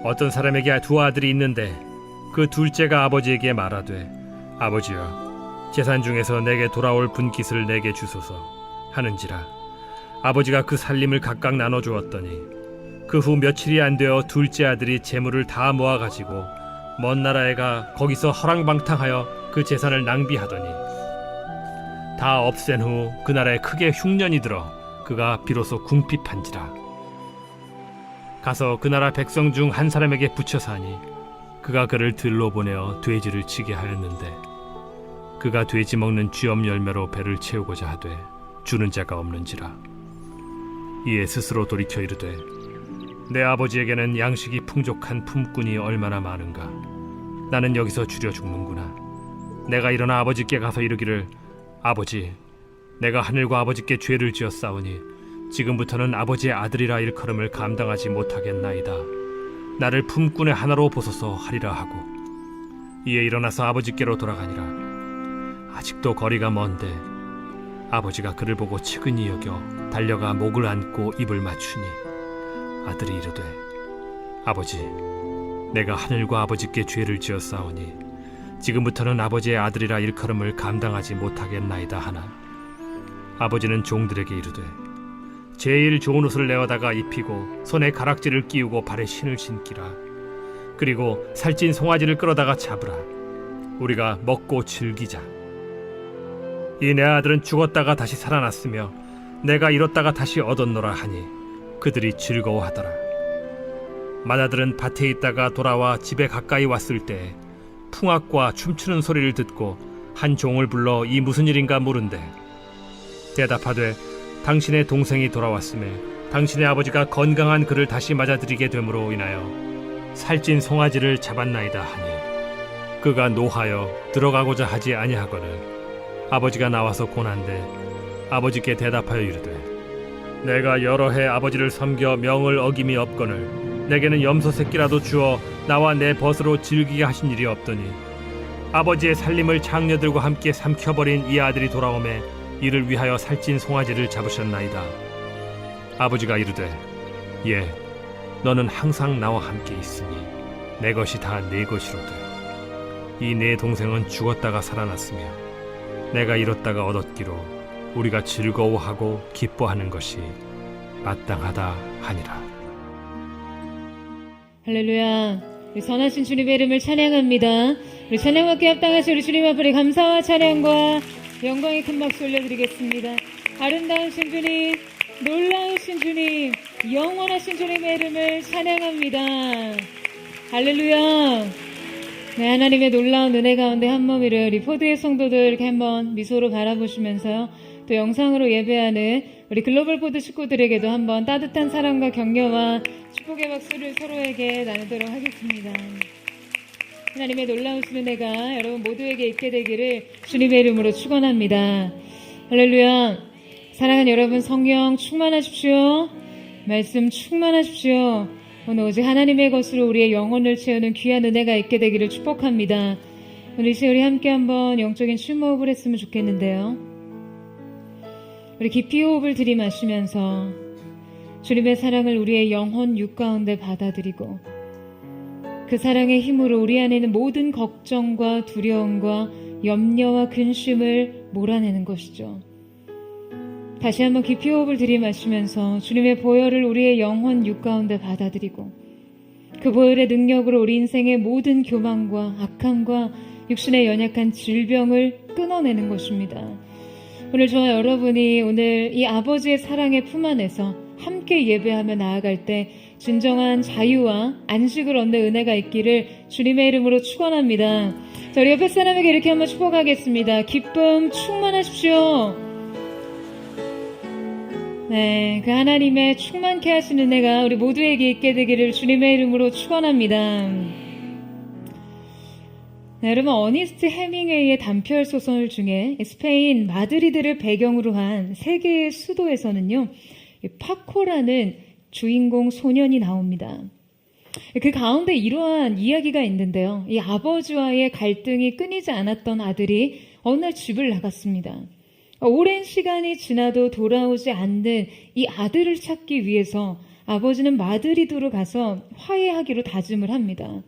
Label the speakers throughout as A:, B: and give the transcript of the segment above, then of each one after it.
A: 어떤 사람에게 두 아들이 있는데 그 둘째가 아버지에게 말하되 아버지여 재산 중에서 내게 돌아올 분깃을 내게 주소서 하는지라 아버지가 그 살림을 각각 나눠 주었더니 그 후 며칠이 안 되어 둘째 아들이 재물을 다 모아가지고 먼 나라에 가 거기서 허랑방탕하여 그 재산을 낭비하더니 다 없앤 후 그 나라에 크게 흉년이 들어 그가 비로소 궁핍한지라 가서 그 나라 백성 중 한 사람에게 붙여 사니 그가 그를 들로 보내어 돼지를 치게 하였는데 그가 돼지 먹는 쥐엄 열매로 배를 채우고자 하되 주는 자가 없는지라 이에 스스로 돌이켜 이르되 내 아버지에게는 양식이 풍족한 품꾼이 얼마나 많은가 나는 여기서 줄여 죽는구나 내가 일어나 아버지께 가서 이르기를 아버지 내가 하늘과 아버지께 죄를 지었사오니 지금부터는 아버지의 아들이라 일컬음을 감당하지 못하겠나이다. 나를 품꾼의 하나로 보소서 하리라 하고 이에 일어나서 아버지께로 돌아가니라. 아직도 거리가 먼데 아버지가 그를 보고 측은히 여겨 달려가 목을 안고 입을 맞추니 아들이 이르되 아버지 내가 하늘과 아버지께 죄를 지었사오니 지금부터는 아버지의 아들이라 일컬음을 감당하지 못하겠나이다 하나 아버지는 종들에게 이르되 제일 좋은 옷을 내어다가 입히고 손에 가락지를 끼우고 발에 신을 신기라. 그리고 살찐 송아지를 끌어다가 잡으라. 우리가 먹고 즐기자. 이 내 아들은 죽었다가 다시 살아났으며 내가 잃었다가 다시 얻었노라 하니 그들이 즐거워하더라. 맏아들은 밭에 있다가 돌아와 집에 가까이 왔을 때 풍악과 춤추는 소리를 듣고 한 종을 불러 이 무슨 일인가 물은데 대답하되 당신의 동생이 돌아왔음에 당신의 아버지가 건강한 그를 다시 맞아들이게 됨으로 인하여 살찐 송아지를 잡았나이다 하니 그가 노하여 들어가고자 하지 아니하거늘 아버지가 나와서 고난데 아버지께 대답하여 이르되 내가 여러 해 아버지를 섬겨 명을 어김이 없거늘 내게는 염소 새끼라도 주어 나와 내 벗으로 즐기게 하신 일이 없더니 아버지의 살림을 장녀들과 함께 삼켜버린 이 아들이 돌아오매 이를 위하여 살찐 송아지를 잡으셨나이다. 아버지가 이르되 예 너는 항상 나와 함께 있으니 내 것이 다 네 것이로되 이 내 동생은 죽었다가 살아났으며 내가 잃었다가 얻었기로 우리가 즐거워하고 기뻐하는 것이 마땅하다 하니라.
B: 할렐루야. 우리 선하신 주님의 이름을 찬양합니다. 우리 찬양받기에 합당하신 우리 주님 앞에 감사와 찬양과 영광의 큰 박수 올려드리겠습니다. 아름다우신 주님, 놀라우신 주님, 영원하신 주님의 이름을 찬양합니다. 할렐루야. 네, 하나님의 놀라운 은혜 가운데 한 몸이를 우리 포드의 성도들 이렇게 한번 미소로 바라보시면서요. 또 영상으로 예배하는 우리 글로벌 포드 식구들에게도 한번 따뜻한 사랑과 격려와 축복의 박수를 서로에게 나누도록 하겠습니다. 하나님의 놀라우신 은혜가 여러분 모두에게 있게 되기를 주님의 이름으로 축원합니다. 할렐루야. 사랑하는 여러분 성령 충만하십시오. 말씀 충만하십시오. 오늘 오직 하나님의 것으로 우리의 영혼을 채우는 귀한 은혜가 있게 되기를 축복합니다. 오늘 이 시간 우리 함께 한번 영적인 쉼호흡을 했으면 좋겠는데요. 우리 깊이 호흡을 들이마시면서 주님의 사랑을 우리의 영혼 육 가운데 받아들이고 그 사랑의 힘으로 우리 안에 있는 모든 걱정과 두려움과 염려와 근심을 몰아내는 것이죠. 다시 한번 깊이 호흡을 들이마시면서 주님의 보혈을 우리의 영혼 육 가운데 받아들이고 그 보혈의 능력으로 우리 인생의 모든 교만과 악함과 육신의 연약한 질병을 끊어내는 것입니다. 오늘 저와 여러분이 오늘 이 아버지의 사랑의 품 안에서 함께 예배하며 나아갈 때 진정한 자유와 안식을 얻는 은혜가 있기를 주님의 이름으로 축원합니다. 자, 우리 옆에 사람에게 이렇게 한번 축복하겠습니다. 기쁨 충만하십시오. 네, 그 하나님의 충만케 하시는 은혜가 우리 모두에게 있게 되기를 주님의 이름으로 축원합니다. 네, 여러분 어니스트 해밍웨이의 단편 소설 중에 스페인 마드리드를 배경으로 한 세계의 수도에서는요, 파코라는 주인공 소년이 나옵니다. 그 가운데 이러한 이야기가 있는데요. 이 아버지와의 갈등이 끊이지 않았던 아들이 어느 날 집을 나갔습니다. 오랜 시간이 지나도 돌아오지 않는 이 아들을 찾기 위해서 아버지는 마드리드로 가서 화해하기로 다짐을 합니다.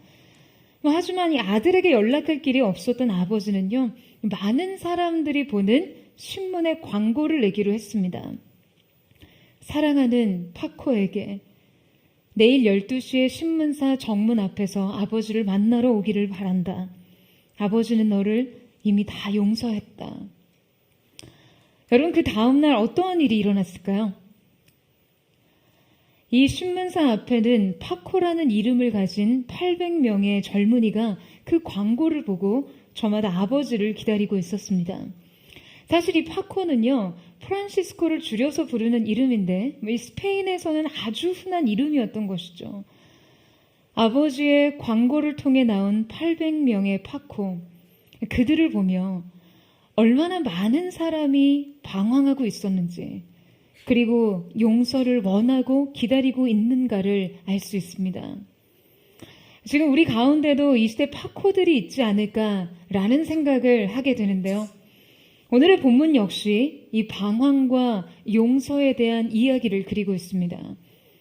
B: 하지만 이 아들에게 연락할 길이 없었던 아버지는요, 많은 사람들이 보는 신문에 광고를 내기로 했습니다. 사랑하는 파코에게 내일 12시에 신문사 정문 앞에서 아버지를 만나러 오기를 바란다. 아버지는 너를 이미 다 용서했다. 여러분, 그 다음날 어떠한 일이 일어났을까요? 이 신문사 앞에는 파코라는 이름을 가진 800명의 젊은이가 그 광고를 보고 저마다 아버지를 기다리고 있었습니다. 사실 이 파코는요, 프란시스코를 줄여서 부르는 이름인데 이 스페인에서는 아주 흔한 이름이었던 것이죠. 아버지의 광고를 통해 나온 800명의 파코, 그들을 보며 얼마나 많은 사람이 방황하고 있었는지, 그리고 용서를 원하고 기다리고 있는가를 알 수 있습니다. 지금 우리 가운데도 이 시대 파코들이 있지 않을까라는 생각을 하게 되는데요. 오늘의 본문 역시 이 방황과 용서에 대한 이야기를 그리고 있습니다.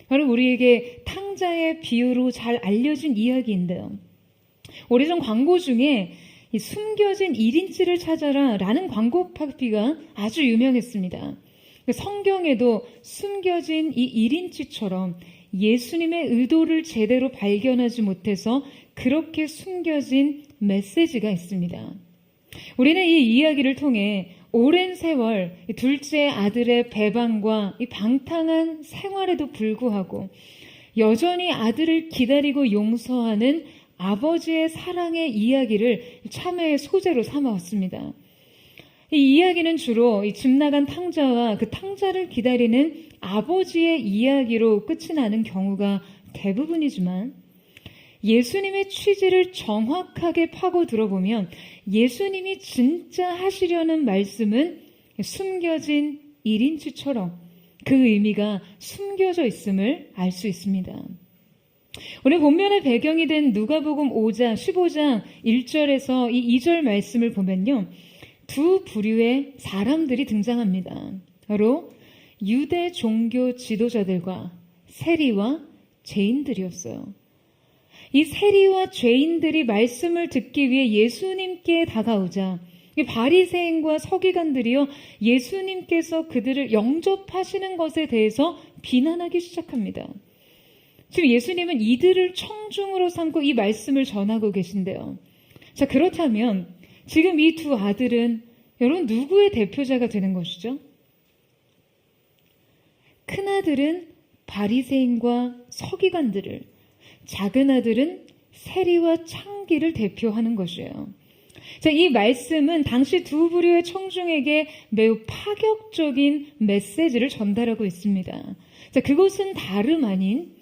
B: 바로 우리에게 탕자의 비유로 잘 알려진 이야기인데요. 오래전 광고 중에 이 숨겨진 1인치를 찾아라 라는 광고 파피가 아주 유명했습니다. 성경에도 숨겨진 이 1인치처럼 예수님의 의도를 제대로 발견하지 못해서 그렇게 숨겨진 메시지가 있습니다. 우리는 이 이야기를 통해 오랜 세월 둘째 아들의 배반과 이 방탕한 생활에도 불구하고 여전히 아들을 기다리고 용서하는 아버지의 사랑의 이야기를 참회의 소재로 삼아왔습니다. 이 이야기는 주로 집 나간 탕자와 그 탕자를 기다리는 아버지의 이야기로 끝이 나는 경우가 대부분이지만 예수님의 취지를 정확하게 파고 들어보면 예수님이 진짜 하시려는 말씀은 숨겨진 1인치처럼 그 의미가 숨겨져 있음을 알 수 있습니다. 오늘 본문의 배경이 된 누가복음 5장 15장 1절에서 이 2절 말씀을 보면요, 두 부류의 사람들이 등장합니다. 바로 유대 종교 지도자들과 세리와 죄인들이었어요. 이 세리와 죄인들이 말씀을 듣기 위해 예수님께 다가오자 이 바리새인과 서기관들이요, 예수님께서 그들을 영접하시는 것에 대해서 비난하기 시작합니다. 지금 예수님은 이들을 청중으로 삼고 이 말씀을 전하고 계신데요. 자, 그렇다면 지금 이 두 아들은 여러분 누구의 대표자가 되는 것이죠? 큰 아들은 바리새인과 서기관들을, 작은 아들은 세리와 창기를 대표하는 것이에요. 자, 이 말씀은 당시 두 부류의 청중에게 매우 파격적인 메시지를 전달하고 있습니다. 자, 그것은 다름 아닌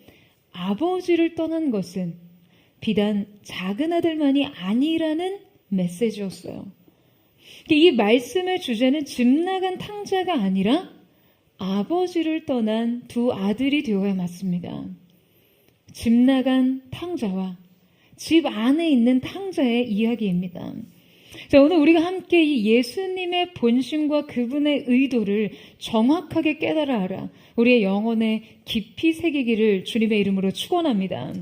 B: 아버지를 떠난 것은 비단 작은 아들만이 아니라는 메시지였어요. 이 말씀의 주제는 집 나간 탕자가 아니라 아버지를 떠난 두 아들이 되어야 맞습니다. 집 나간 탕자와 집 안에 있는 탕자의 이야기입니다. 자, 오늘 우리가 함께 이 예수님의 본심과 그분의 의도를 정확하게 깨달아 알아 우리의 영혼에 깊이 새기기를 주님의 이름으로 축원합니다.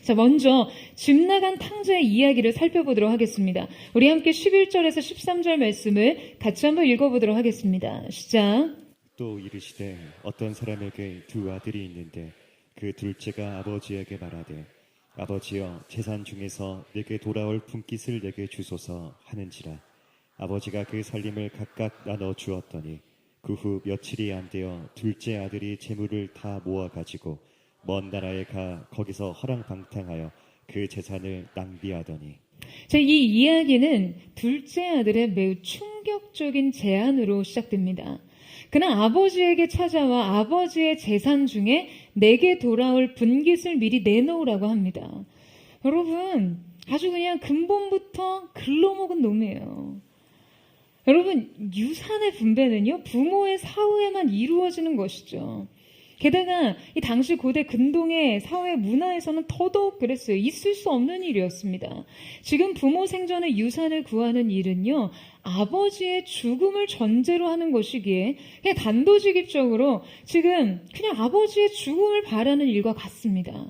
B: 자, 먼저 집 나간 탕자의 이야기를 살펴보도록 하겠습니다. 우리 함께 11절에서 13절 말씀을 같이 한번 읽어보도록 하겠습니다. 시작.
C: 또 이르시되 어떤 사람에게 두 아들이 있는데 그 둘째가 아버지에게 말하되 아버지여 재산 중에서 내게 돌아올 분깃을 내게 주소서 하는지라. 아버지가 그 살림을 각각 나눠 주었더니 그 후 며칠이 안 되어 둘째 아들이 재물을 다 모아 가지고 먼 나라에 가 거기서 허랑방탕하여 그 재산을 낭비하더니.
B: 자, 이 이야기는 둘째 아들의 매우 충격적인 제안으로 시작됩니다. 그는 아버지에게 찾아와 아버지의 재산 중에 내게 돌아올 분깃을 미리 내놓으라고 합니다. 여러분, 아주 그냥 근본부터 글러먹은 놈이에요. 여러분, 유산의 분배는요, 부모의 사후에만 이루어지는 것이죠. 게다가 이 당시 고대 근동의 사회 문화에서는 더더욱 그랬어요. 있을 수 없는 일이었습니다. 지금 부모 생전에 유산을 구하는 일은요, 아버지의 죽음을 전제로 하는 것이기에 그냥 단도직입적으로 지금 그냥 아버지의 죽음을 바라는 일과 같습니다.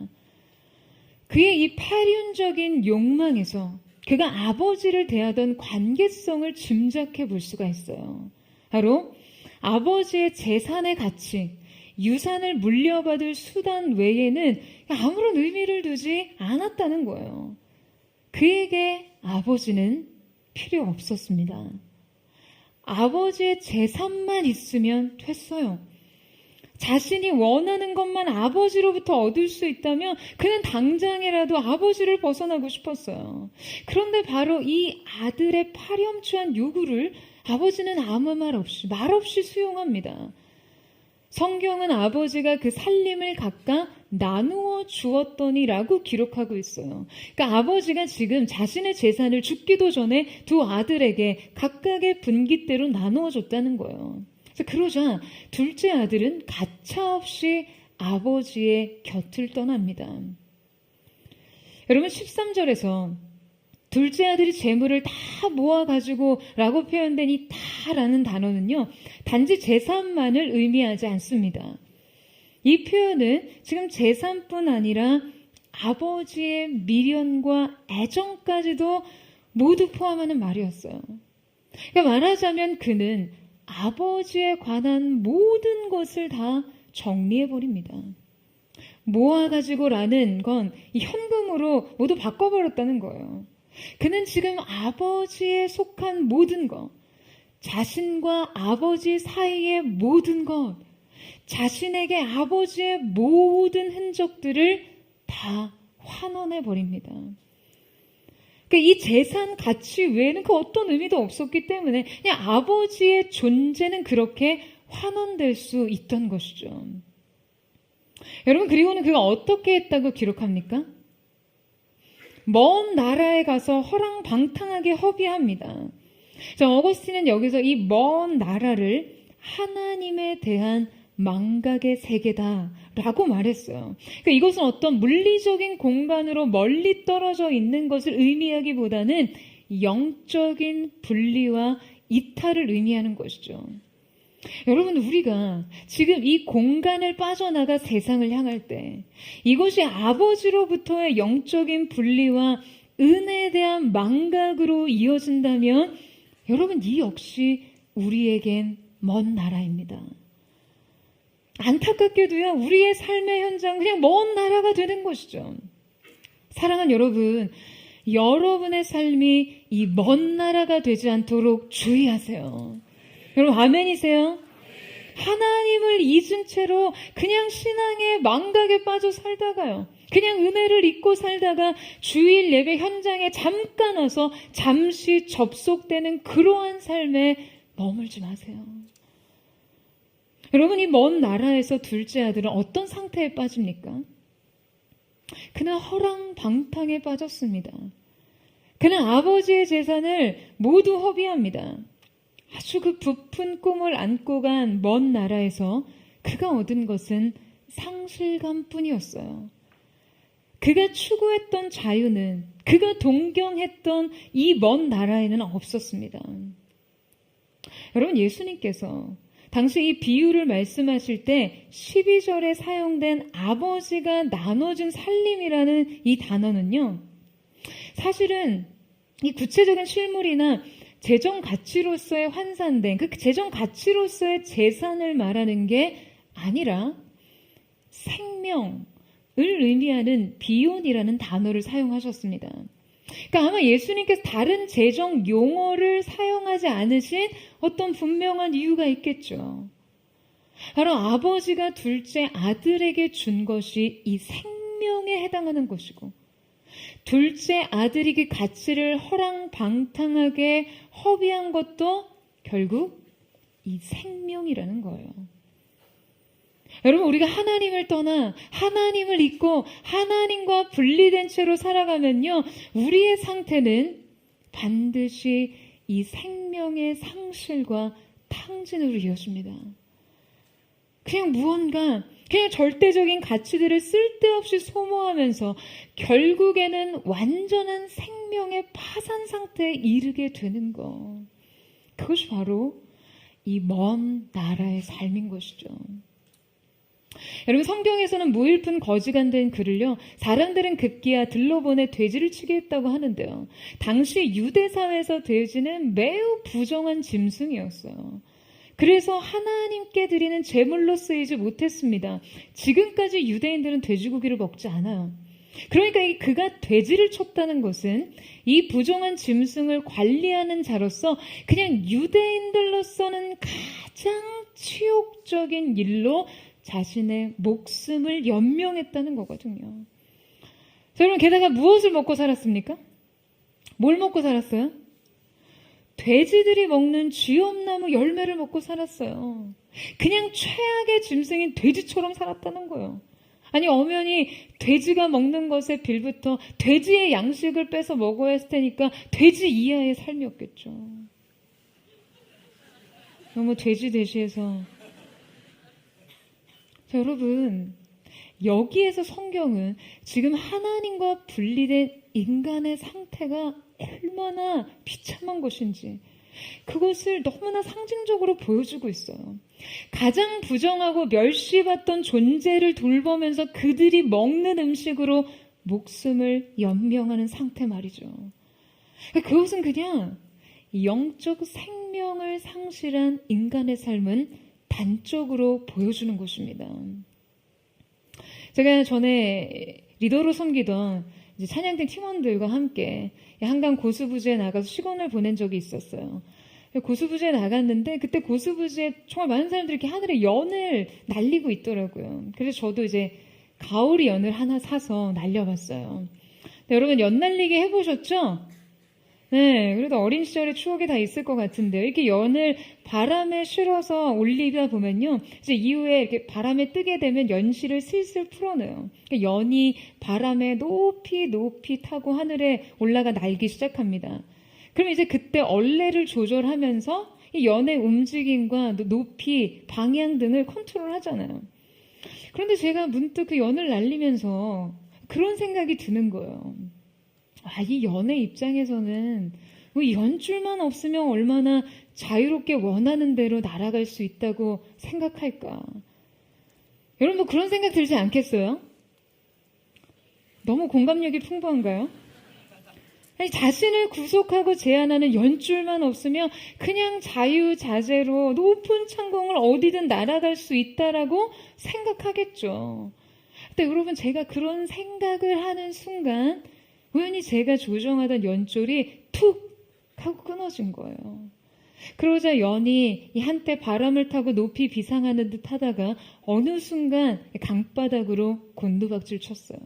B: 그의 이 파륜적인 욕망에서 그가 아버지를 대하던 관계성을 짐작해 볼 수가 있어요. 바로 아버지의 재산의 가치, 유산을 물려받을 수단 외에는 아무런 의미를 두지 않았다는 거예요. 그에게 아버지는 필요 없었습니다. 아버지의 재산만 있으면 됐어요. 자신이 원하는 것만 아버지로부터 얻을 수 있다면 그는 당장이라도 아버지를 벗어나고 싶었어요. 그런데 바로 이 아들의 파렴치한 요구를 아버지는 아무 말 없이 수용합니다. 성경은 아버지가 그 살림을 각각 나누어 주었더니라고 기록하고 있어요. 그러니까 아버지가 지금 자신의 재산을 죽기도 전에 두 아들에게 각각의 분깃대로 나누어 줬다는 거예요. 그러자 둘째 아들은 가차없이 아버지의 곁을 떠납니다. 여러분 13절에서 둘째 아들이 재물을 다 모아가지고 라고 표현된 이 다라는 단어는요, 단지 재산만을 의미하지 않습니다. 이 표현은 지금 재산뿐 아니라 아버지의 미련과 애정까지도 모두 포함하는 말이었어요. 그러니까 말하자면 그는 아버지에 관한 모든 것을 다 정리해버립니다. 모아가지고라는 건 이 현금으로 모두 바꿔버렸다는 거예요. 그는 지금 아버지에 속한 모든 것, 자신과 아버지 사이의 모든 것, 자신에게 아버지의 모든 흔적들을 다 환원해버립니다. 그러니까 이 재산 가치 외에는 그 어떤 의미도 없었기 때문에 그냥 아버지의 존재는 그렇게 환원될 수 있던 것이죠. 여러분, 그리고는 그가 어떻게 했다고 기록합니까? 먼 나라에 가서 허랑방탕하게 허비합니다. 어거스틴은 여기서 이 먼 나라를 하나님에 대한 망각의 세계다라고 말했어요. 그러니까 이것은 어떤 물리적인 공간으로 멀리 떨어져 있는 것을 의미하기보다는 영적인 분리와 이탈을 의미하는 것이죠. 여러분, 우리가 지금 이 공간을 빠져나가 세상을 향할 때 이것이 아버지로부터의 영적인 분리와 은혜에 대한 망각으로 이어진다면 여러분, 이 역시 우리에겐 먼 나라입니다. 안타깝게도요, 우리의 삶의 현장 그냥 먼 나라가 되는 것이죠. 사랑하는 여러분, 여러분의 삶이 이 먼 나라가 되지 않도록 주의하세요. 여러분, 아멘이세요? 하나님을 잊은 채로 그냥 신앙의 망각에 빠져 살다가요, 그냥 은혜를 잊고 살다가 주일 예배 현장에 잠깐 와서 잠시 접속되는 그러한 삶에 머물지 마세요. 여러분, 이 먼 나라에서 둘째 아들은 어떤 상태에 빠집니까? 그는 허랑방탕에 빠졌습니다. 그는 아버지의 재산을 모두 허비합니다. 아주 그 부푼 꿈을 안고 간 먼 나라에서 그가 얻은 것은 상실감뿐이었어요. 그가 추구했던 자유는, 그가 동경했던 이 먼 나라에는 없었습니다. 여러분, 예수님께서 당시 이 비유를 말씀하실 때 12절에 사용된 아버지가 나눠준 살림이라는 이 단어는요, 사실은 이 구체적인 실물이나 재정 가치로서의 환산된 그 재정 가치로서의 재산을 말하는 게 아니라 생명을 의미하는 비온이라는 단어를 사용하셨습니다. 그러니까 아마 예수님께서 다른 재정 용어를 사용하지 않으신 어떤 분명한 이유가 있겠죠. 바로 아버지가 둘째 아들에게 준 것이 이 생명에 해당하는 것이고, 둘째 아들이 그 가치를 허랑방탕하게 허비한 것도 결국 이 생명이라는 거예요. 여러분, 우리가 하나님을 떠나 하나님을 잊고 하나님과 분리된 채로 살아가면요, 우리의 상태는 반드시 이 생명의 상실과 탕진으로 이어집니다. 그냥 무언가, 그냥 절대적인 가치들을 쓸데없이 소모하면서 결국에는 완전한 생명의 파산 상태에 이르게 되는 것. 그것이 바로 이 먼 나라의 삶인 것이죠. 여러분, 성경에서는 무일푼 거지가 된 그를요, 사람들은 급기야 들러본에 돼지를 치게 했다고 하는데요. 당시 유대 사회에서 돼지는 매우 부정한 짐승이었어요. 그래서 하나님께 드리는 제물로 쓰이지 못했습니다. 지금까지 유대인들은 돼지고기를 먹지 않아요. 그러니까 그가 돼지를 쳤다는 것은 이 부정한 짐승을 관리하는 자로서 그냥 유대인들로서는 가장 치욕적인 일로 자신의 목숨을 연명했다는 거거든요. 자, 여러분, 게다가 무엇을 먹고 살았습니까? 뭘 먹고 살았어요? 돼지들이 먹는 쥐엄나무 열매를 먹고 살았어요. 그냥 최악의 짐승인 돼지처럼 살았다는 거예요. 아니, 엄연히 돼지가 먹는 것에 빌부터 돼지의 양식을 뺏어 먹어야 했을 테니까 돼지 이하의 삶이었겠죠. 너무 돼지 대시해서. 자, 여러분, 여기에서 성경은 지금 하나님과 분리된 인간의 상태가 얼마나 비참한 것인지 그것을 너무나 상징적으로 보여주고 있어요. 가장 부정하고 멸시받던 존재를 돌보면서 그들이 먹는 음식으로 목숨을 연명하는 상태 말이죠. 그것은 그냥 영적 생명을 상실한 인간의 삶은 단적으로 보여주는 것입니다. 제가 전에 리더로 섬기던 이제 찬양팀 팀원들과 함께 한강 고수부지에 나가서 시간을 보낸 적이 있었어요. 고수부지에 나갔는데 그때 고수부지에 정말 많은 사람들이 이렇게 하늘에 연을 날리고 있더라고요. 그래서 저도 이제 가오리 연을 하나 사서 날려봤어요. 여러분, 연 날리기 해보셨죠? 네, 그래도 어린 시절의 추억이 다 있을 것 같은데요. 이렇게 연을 바람에 실어서 올리다 보면요, 이제 이후에 이렇게 바람에 뜨게 되면 연실을 슬슬 풀어내요. 그러니까 연이 바람에 높이 높이 타고 하늘에 올라가 날기 시작합니다. 그럼 이제 그때 얼레를 조절하면서 이 연의 움직임과 높이, 방향 등을 컨트롤하잖아요. 그런데 제가 문득 그 연을 날리면서 그런 생각이 드는 거예요. 이 연의 입장에서는 뭐 연줄만 없으면 얼마나 자유롭게 원하는 대로 날아갈 수 있다고 생각할까? 여러분, 뭐 그런 생각 들지 않겠어요? 너무 공감력이 풍부한가요? 아니, 자신을 구속하고 제한하는 연줄만 없으면 그냥 자유자재로 높은 창공을 어디든 날아갈 수 있다라고 생각하겠죠. 근데 여러분, 제가 그런 생각을 하는 순간 우연히 제가 조정하던 연줄이 툭 하고 끊어진 거예요. 그러자 연이 한때 바람을 타고 높이 비상하는 듯 하다가 어느 순간 강바닥으로 곤두박질 쳤어요.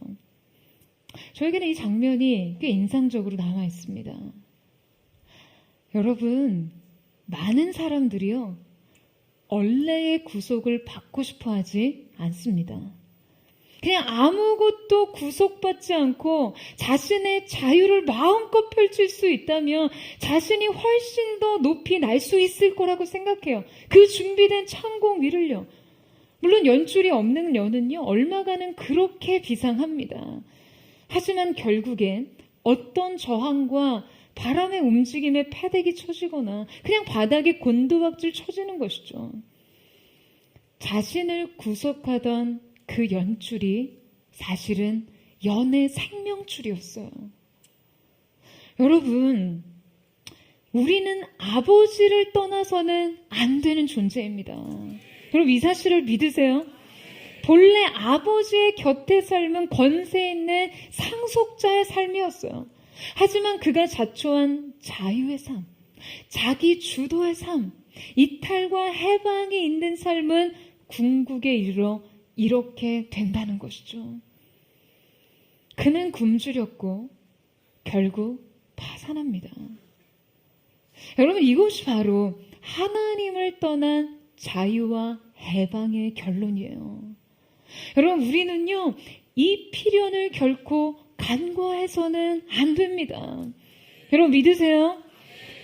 B: 저에게는 이 장면이 꽤 인상적으로 남아 있습니다. 여러분, 많은 사람들이요, 얼레의 구속을 받고 싶어 하지 않습니다. 그냥 아무것도 구속받지 않고 자신의 자유를 마음껏 펼칠 수 있다면 자신이 훨씬 더 높이 날 수 있을 거라고 생각해요. 그 준비된 창공 위를요. 물론 연줄이 없는 연은요, 얼마간은 그렇게 비상합니다. 하지만 결국엔 어떤 저항과 바람의 움직임에 패대기 쳐지거나 그냥 바닥에 곤두박질 쳐지는 것이죠. 자신을 구속하던 그 연줄이 사실은 연의 생명줄이었어요. 여러분, 우리는 아버지를 떠나서는 안 되는 존재입니다. 여러분, 이 사실을 믿으세요? 본래 아버지의 곁에 삶은 권세 있는 상속자의 삶이었어요. 하지만 그가 자초한 자유의 삶, 자기 주도의 삶, 이탈과 해방이 있는 삶은 궁극에 이르러 이렇게 된다는 것이죠. 그는 굶주렸고 결국 파산합니다. 여러분, 이것이 바로 하나님을 떠난 자유와 해방의 결론이에요. 여러분, 우리는요, 이 필연을 결코 간과해서는 안 됩니다. 여러분 믿으세요?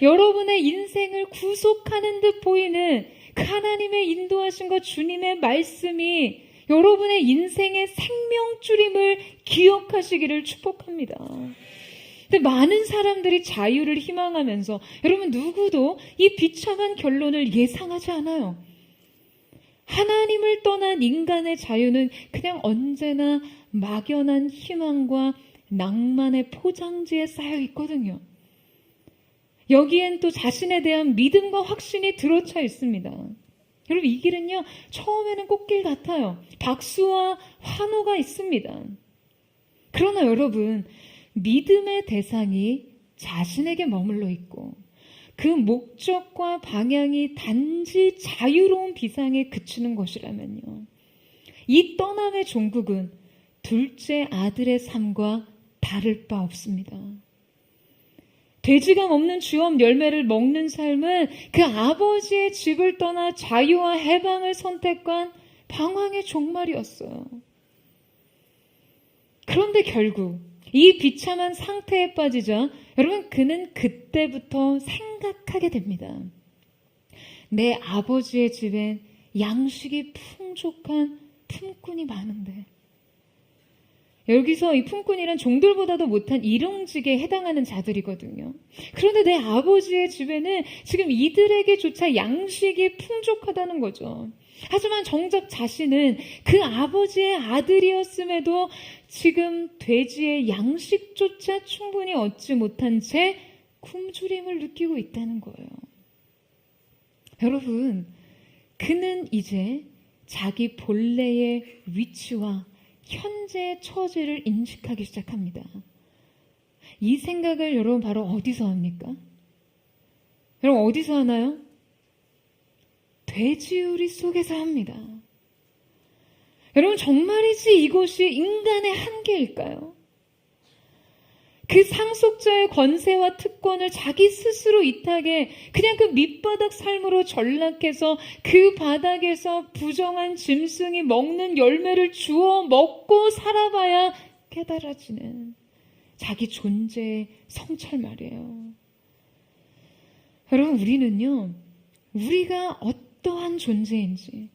B: 여러분의 인생을 구속하는 듯 보이는 그 하나님의 인도하심과 주님의 말씀이 여러분의 인생의 생명줄임을 기억하시기를 축복합니다. 근데 많은 사람들이 자유를 희망하면서 여러분 누구도 이 비참한 결론을 예상하지 않아요. 하나님을 떠난 인간의 자유는 그냥 언제나 막연한 희망과 낭만의 포장지에 쌓여 있거든요. 여기엔 또 자신에 대한 믿음과 확신이 들어차 있습니다. 여러분 이 길은요 처음에는 꽃길 같아요. 박수와 환호가 있습니다. 그러나 여러분 믿음의 대상이 자신에게 머물러 있고 그 목적과 방향이 단지 자유로운 비상에 그치는 것이라면요. 이 떠남의 종국은 둘째 아들의 삶과 다를 바 없습니다. 돼지감 없는 주업 열매를 먹는 삶은 그 아버지의 집을 떠나 자유와 해방을 선택한 방황의 종말이었어요. 그런데 결국 이 비참한 상태에 빠지자 여러분 그는 그때부터 생각하게 됩니다. 내 아버지의 집엔 양식이 풍족한 품꾼이 많은데 여기서 이 품꾼이란 종들보다도 못한 일용직에 해당하는 자들이거든요. 그런데 내 아버지의 집에는 지금 이들에게조차 양식이 풍족하다는 거죠. 하지만 정작 자신은 그 아버지의 아들이었음에도 지금 돼지의 양식조차 충분히 얻지 못한 채 굶주림을 느끼고 있다는 거예요. 여러분, 그는 이제 자기 본래의 위치와 현재의 처지를 인식하기 시작합니다. 이 생각을 여러분 바로 어디서 합니까? 여러분 어디서 하나요? 돼지우리 속에서 합니다. 여러분 정말이지 이것이 인간의 한계일까요? 그 상속자의 권세와 특권을 자기 스스로 이탁해 그냥 그 밑바닥 삶으로 전락해서 그 바닥에서 부정한 짐승이 먹는 열매를 주워 먹고 살아봐야 깨달아지는 자기 존재의 성찰 말이에요. 여러분 우리는요. 우리가 어떠한 존재인지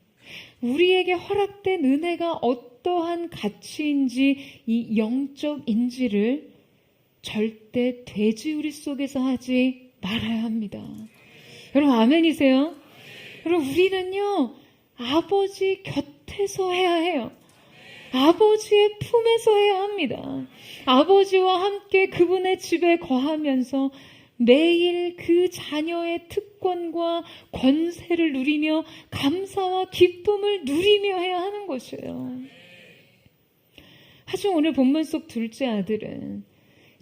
B: 우리에게 허락된 은혜가 어떠한 가치인지 이 영적 인지를 절대 돼지우리 속에서 하지 말아야 합니다. 여러분 아멘이세요? 여러분 우리는요 아버지 곁에서 해야 해요. 아버지의 품에서 해야 합니다. 아버지와 함께 그분의 집에 거하면서 매일 그 자녀의 특권과 권세를 누리며 감사와 기쁨을 누리며 해야 하는 것이에요. 하지만 오늘 본문 속 둘째 아들은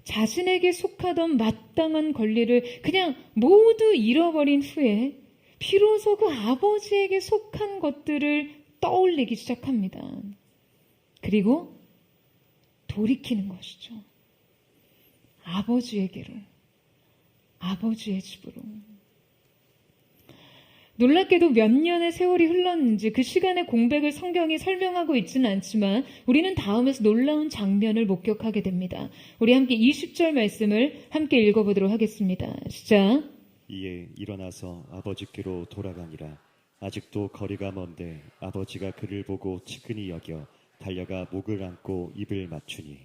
B: 자신에게 속하던 마땅한 권리를 그냥 모두 잃어버린 후에 비로소 그 아버지에게 속한 것들을 떠올리기 시작합니다. 그리고 돌이키는 것이죠. 아버지에게로, 아버지의 집으로. 놀랍게도 몇 년의 세월이 흘렀는지 그 시간의 공백을 성경이 설명하고 있지는 않지만 우리는 다음에서 놀라운 장면을 목격하게 됩니다. 우리 함께 20절 말씀을 함께 읽어보도록 하겠습니다. 시작.
C: 이에 일어나서 아버지께로 돌아가니라. 아직도 거리가 먼데 아버지가 그를 보고 측은히 여겨 달려가 목을 안고 입을 맞추니.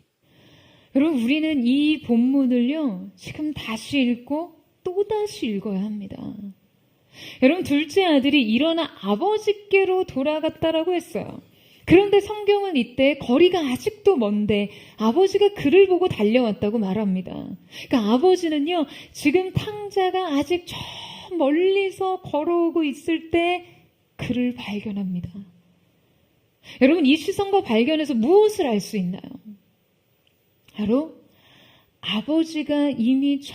B: 여러분 우리는 이 본문을요 지금 다시 읽고 또다시 읽어야 합니다. 여러분 둘째 아들이 일어나 아버지께로 돌아갔다라고 했어요. 그런데 성경은 이때 거리가 아직도 먼데 아버지가 그를 보고 달려왔다고 말합니다. 그러니까 아버지는요 지금 탕자가 아직 저 멀리서 걸어오고 있을 때 그를 발견합니다. 여러분 이 시선과 발견에서 무엇을 알 수 있나요? 바로 아버지가 이미 저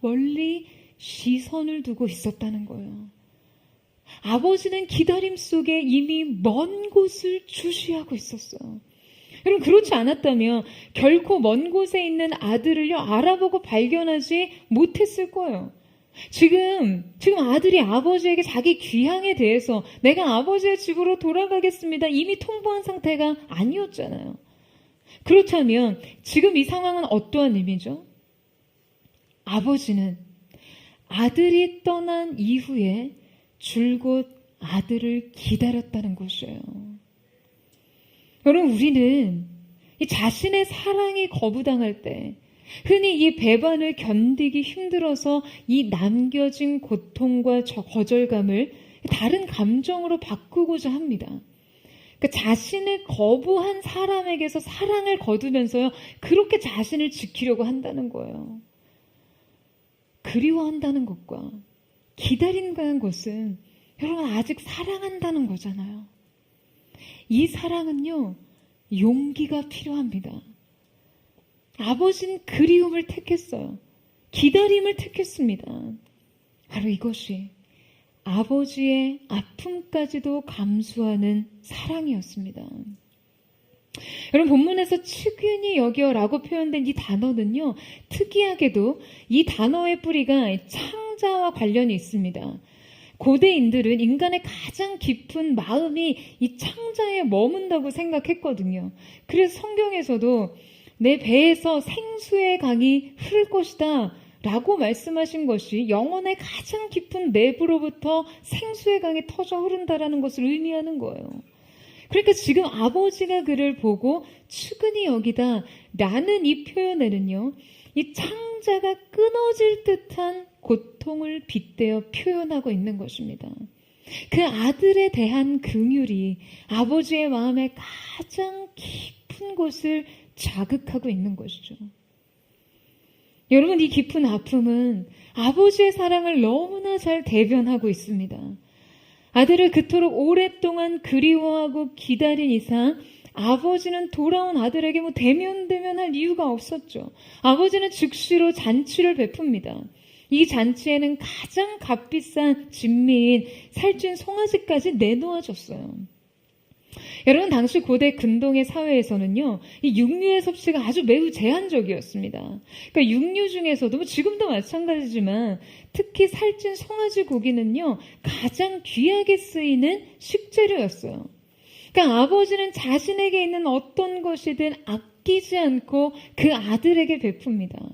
B: 멀리 시선을 두고 있었다는 거예요. 아버지는 기다림 속에 이미 먼 곳을 주시하고 있었어요. 여러분 그렇지 않았다면 결코 먼 곳에 있는 아들을요 알아보고 발견하지 못했을 거예요. 지금 아들이 아버지에게 자기 귀향에 대해서 내가 아버지의 집으로 돌아가겠습니다. 이미 통보한 상태가 아니었잖아요. 그렇다면 지금 이 상황은 어떠한 의미죠? 아버지는 아들이 떠난 이후에 줄곧 아들을 기다렸다는 것이에요. 여러분, 우리는 이 자신의 사랑이 거부당할 때 흔히 이 배반을 견디기 힘들어서 이 남겨진 고통과 거절감을 다른 감정으로 바꾸고자 합니다. 그러니까 자신을 거부한 사람에게서 사랑을 거두면서요, 그렇게 자신을 지키려고 한다는 거예요. 그리워한다는 것과 기다린다는 것은 여러분 아직 사랑한다는 거잖아요. 이 사랑은요, 용기가 필요합니다. 아버지는 그리움을 택했어요. 기다림을 택했습니다. 바로 이것이 아버지의 아픔까지도 감수하는 사랑이었습니다. 여러분, 본문에서 측은히 여겨라고 표현된 이 단어는요, 특이하게도 이 단어의 뿌리가 창자와 관련이 있습니다. 고대인들은 인간의 가장 깊은 마음이 이 창자에 머문다고 생각했거든요. 그래서 성경에서도 내 배에서 생수의 강이 흐를 것이다 라고 말씀하신 것이 영혼의 가장 깊은 내부로부터 생수의 강이 터져 흐른다라는 것을 의미하는 거예요. 그러니까 지금 아버지가 그를 보고 측은히 여기다 라는 이 표현에는요, 이 창자가 끊어질 듯한 고통을 빗대어 표현하고 있는 것입니다. 그 아들에 대한 긍휼이 아버지의 마음의 가장 깊은 곳을 자극하고 있는 것이죠. 여러분, 이 깊은 아픔은 아버지의 사랑을 너무나 잘 대변하고 있습니다. 아들을 그토록 오랫동안 그리워하고 기다린 이상 아버지는 돌아온 아들에게 대면할 이유가 없었죠. 아버지는 즉시로 잔치를 베풉니다. 이 잔치에는 가장 값비싼 진미인 살찐 송아지까지 내놓아줬어요. 여러분, 당시 고대 근동의 사회에서는요, 이 육류의 섭취가 아주 매우 제한적이었습니다. 그러니까 육류 중에서도 지금도 마찬가지지만 특히 살찐 송아지 고기는요, 가장 귀하게 쓰이는 식재료였어요. 그러니까 아버지는 자신에게 있는 어떤 것이든 아끼지 않고 그 아들에게 베풉니다.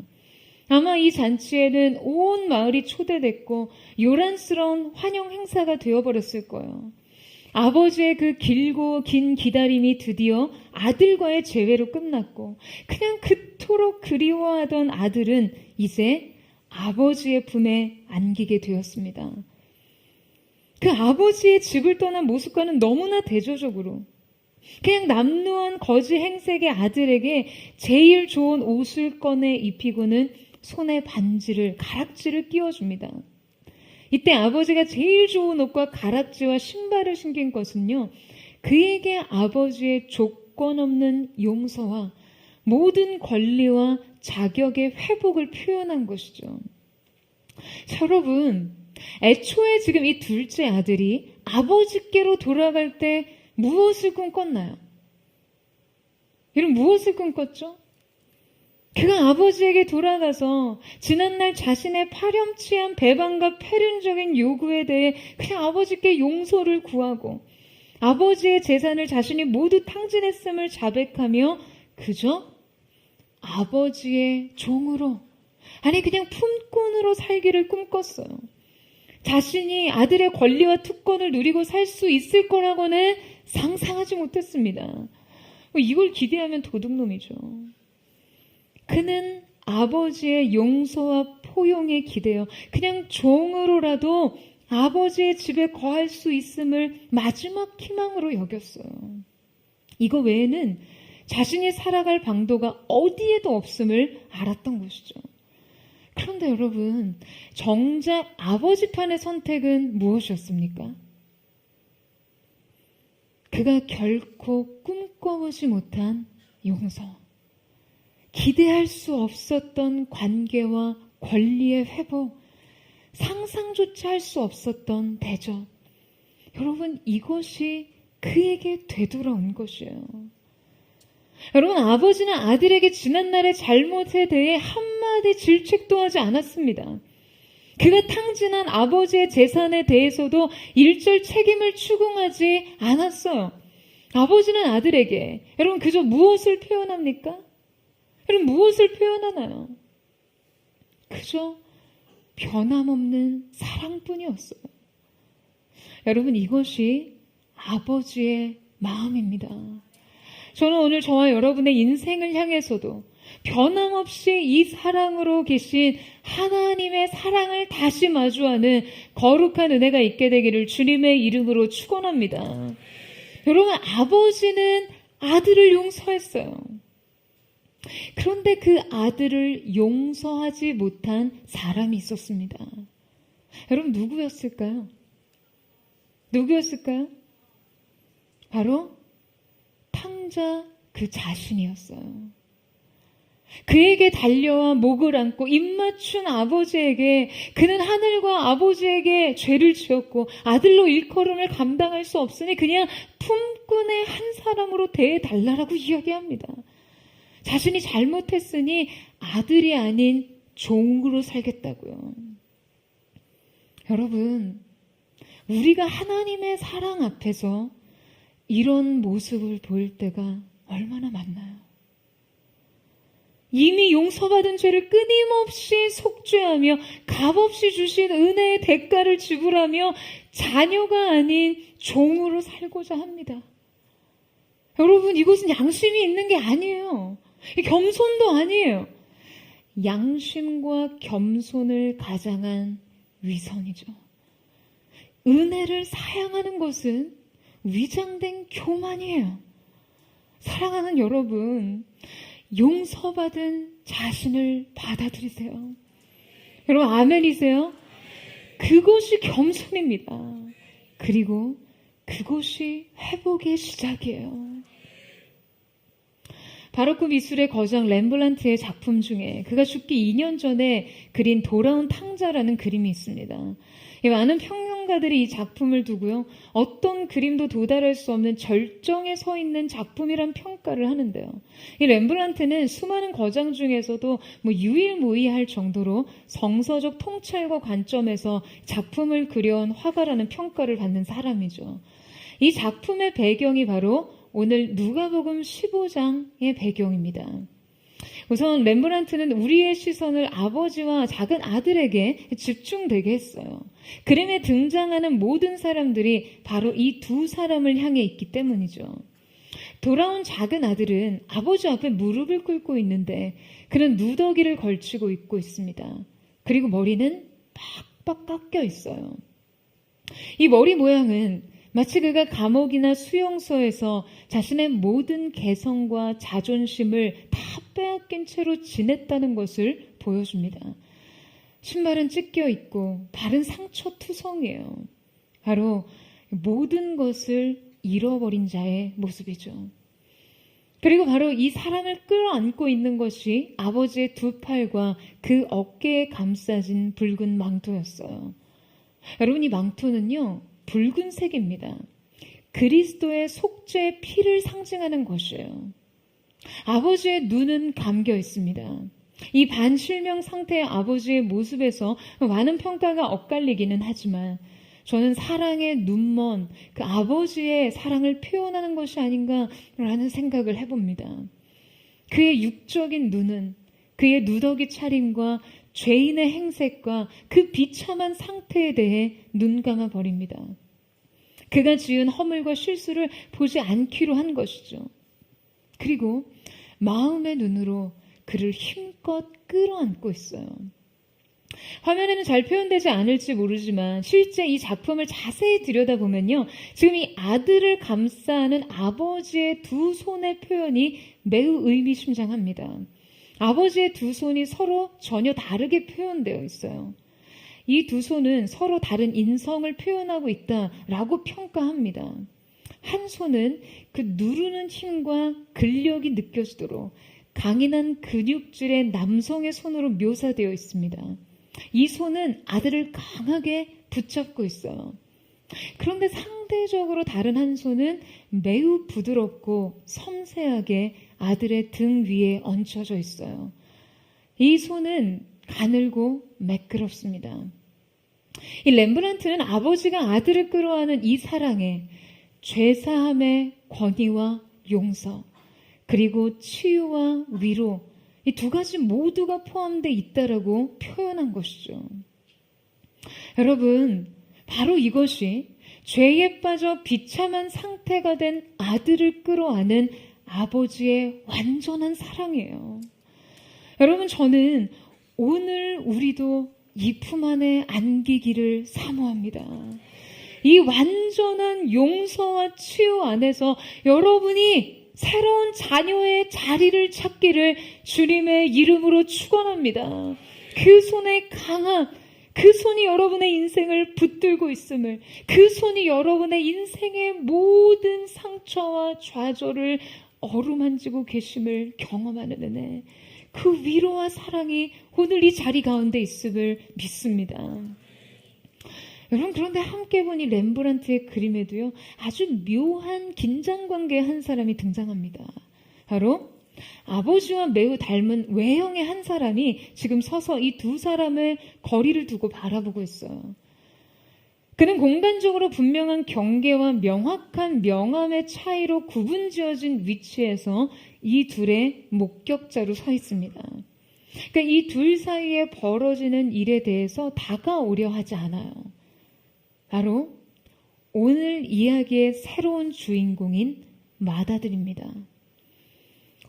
B: 아마 이 잔치에는 온 마을이 초대됐고 요란스러운 환영 행사가 되어버렸을 거예요. 아버지의 그 길고 긴 기다림이 드디어 아들과의 재회로 끝났고, 그냥 그토록 그리워하던 아들은 이제 아버지의 품에 안기게 되었습니다. 그 아버지의 집을 떠난 모습과는 너무나 대조적으로 그냥 남루한 거지 행색의 아들에게 제일 좋은 옷을 꺼내 입히고는 손에 반지를, 가락지를 끼워줍니다. 이때 아버지가 제일 좋은 옷과 가락지와 신발을 신긴 것은요, 그에게 아버지의 조건 없는 용서와 모든 권리와 자격의 회복을 표현한 것이죠. 자, 여러분, 애초에 지금 이 둘째 아들이 아버지께로 돌아갈 때 무엇을 꿈꿨나요? 여러분, 무엇을 꿈꿨죠? 그가 아버지에게 돌아가서 지난날 자신의 파렴치한 배반과 패륜적인 요구에 대해 그냥 아버지께 용서를 구하고 아버지의 재산을 자신이 모두 탕진했음을 자백하며 그저 아버지의 종으로, 아니 그냥 품꾼으로 살기를 꿈꿨어요. 자신이 아들의 권리와 특권을 누리고 살 수 있을 거라고는 상상하지 못했습니다. 이걸 기대하면 도둑놈이죠. 그는 아버지의 용서와 포용에 기대어 그냥 종으로라도 아버지의 집에 거할 수 있음을 마지막 희망으로 여겼어요. 이거 외에는 자신이 살아갈 방도가 어디에도 없음을 알았던 것이죠. 그런데 여러분, 정작 아버지 편의 선택은 무엇이었습니까? 그가 결코 꿈꿔보지 못한 용서, 기대할 수 없었던 관계와 권리의 회복, 상상조차 할 수 없었던 대접. 여러분, 이것이 그에게 되돌아온 것이에요. 여러분, 아버지는 아들에게 지난날의 잘못에 대해 한마디 질책도 하지 않았습니다. 그가 탕진한 아버지의 재산에 대해서도 일절 책임을 추궁하지 않았어요. 아버지는 아들에게 여러분 그저 무엇을 표현합니까? 여러분 무엇을 표현하나요? 그저 변함없는 사랑뿐이었어요. 여러분 이것이 아버지의 마음입니다. 저는 오늘 저와 여러분의 인생을 향해서도 변함없이 이 사랑으로 계신 하나님의 사랑을 다시 마주하는 거룩한 은혜가 있게 되기를 주님의 이름으로 축원합니다. 여러분 아버지는 아들을 용서했어요. 그런데 그 아들을 용서하지 못한 사람이 있었습니다. 여러분 누구였을까요? 누구였을까요? 바로 탕자 그 자신이었어요. 그에게 달려와 목을 안고 입맞춘 아버지에게 그는 하늘과 아버지에게 죄를 지었고 아들로 일컬음을 감당할 수 없으니 그냥 품꾼의 한 사람으로 대해달라라고 이야기합니다. 자신이 잘못했으니 아들이 아닌 종으로 살겠다고요. 여러분, 우리가 하나님의 사랑 앞에서 이런 모습을 보일 때가 얼마나 많나요? 이미 용서받은 죄를 끊임없이 속죄하며 값없이 주신 은혜의 대가를 지불하며 자녀가 아닌 종으로 살고자 합니다. 여러분 이것은 양심이 있는 게 아니에요. 겸손도 아니에요. 양심과 겸손을 가장한 위선이죠. 은혜를 사양하는 것은 위장된 교만이에요. 사랑하는 여러분, 용서받은 자신을 받아들이세요. 여러분 아멘이세요? 그것이 겸손입니다. 그리고 그것이 회복의 시작이에요. 바로크 미술의 거장 렘블란트의 작품 중에 그가 죽기 2년 전에 그린 돌아온 탕자라는 그림이 있습니다. 많은 평론가들이 이 작품을 두고요, 어떤 그림도 도달할 수 없는 절정에 서 있는 작품이란 평가를 하는데요. 이 렘블란트는 수많은 거장 중에서도 유일무이할 정도로 정서적 통찰과 관점에서 작품을 그려온 화가라는 평가를 받는 사람이죠. 이 작품의 배경이 바로 오늘 누가복음 15장의 배경입니다. 우선 렘브란트는 우리의 시선을 아버지와 작은 아들에게 집중되게 했어요. 그림에 등장하는 모든 사람들이 바로 이 두 사람을 향해 있기 때문이죠. 돌아온 작은 아들은 아버지 앞에 무릎을 꿇고 있는데 그는 누더기를 걸치고 있고 있습니다. 그리고 머리는 빡빡 깎여 있어요. 이 머리 모양은 마치 그가 감옥이나 수용소에서 자신의 모든 개성과 자존심을 다 빼앗긴 채로 지냈다는 것을 보여줍니다. 신발은 찢겨 있고 발은 상처투성이에요. 바로 모든 것을 잃어버린 자의 모습이죠. 그리고 바로 이 사람을 끌어안고 있는 것이 아버지의 두 팔과 그 어깨에 감싸진 붉은 망토였어요. 여러분 이 망토는요, 붉은색입니다. 그리스도의 속죄의 피를 상징하는 것이에요. 아버지의 눈은 감겨 있습니다. 이 반실명 상태의 아버지의 모습에서 많은 평가가 엇갈리기는 하지만 저는 사랑의 눈먼 그 아버지의 사랑을 표현하는 것이 아닌가라는 생각을 해봅니다. 그의 육적인 눈은 그의 누더기 차림과 죄인의 행색과 그 비참한 상태에 대해 눈감아 버립니다. 그가 지은 허물과 실수를 보지 않기로 한 것이죠. 그리고 마음의 눈으로 그를 힘껏 끌어안고 있어요. 화면에는 잘 표현되지 않을지 모르지만 실제 이 작품을 자세히 들여다보면요, 지금 이 아들을 감싸는 아버지의 두 손의 표현이 매우 의미심장합니다. 아버지의 두 손이 서로 전혀 다르게 표현되어 있어요. 이 두 손은 서로 다른 인성을 표현하고 있다라고 평가합니다. 한 손은 그 누르는 힘과 근력이 느껴지도록 강인한 근육질의 남성의 손으로 묘사되어 있습니다. 이 손은 아들을 강하게 붙잡고 있어요. 그런데 상대적으로 다른 한 손은 매우 부드럽고 섬세하게 아들의 등 위에 얹혀져 있어요. 이 손은 가늘고 매끄럽습니다. 이 렘브란트는 아버지가 아들을 끌어안은 이 사랑에 죄사함의 권위와 용서, 그리고 치유와 위로, 이 두 가지 모두가 포함되어 있다라고 표현한 것이죠. 여러분, 바로 이것이 죄에 빠져 비참한 상태가 된 아들을 끌어안은 아버지의 완전한 사랑이에요. 여러분, 저는 오늘 우리도 이 품 안에 안기기를 사모합니다. 이 완전한 용서와 치유 안에서 여러분이 새로운 자녀의 자리를 찾기를 주님의 이름으로 축원합니다. 그 손의 강한, 그 손이 여러분의 인생을 붙들고 있음을, 그 손이 여러분의 인생의 모든 상처와 좌절을 어루만지고 계심을 경험하는 은혜, 그 위로와 사랑이 오늘 이 자리 가운데 있음을 믿습니다. 여러분, 그런데 함께 본 이 렘브란트의 그림에도요, 아주 묘한 긴장관계의 한 사람이 등장합니다. 바로 아버지와 매우 닮은 외형의 한 사람이 지금 서서 이 두 사람을 거리를 두고 바라보고 있어요. 그는 공간적으로 분명한 경계와 명확한 명암의 차이로 구분지어진 위치에서 이 둘의 목격자로 서 있습니다. 그러니까 이 둘 사이에 벌어지는 일에 대해서 다가오려 하지 않아요. 바로 오늘 이야기의 새로운 주인공인 마다들입니다.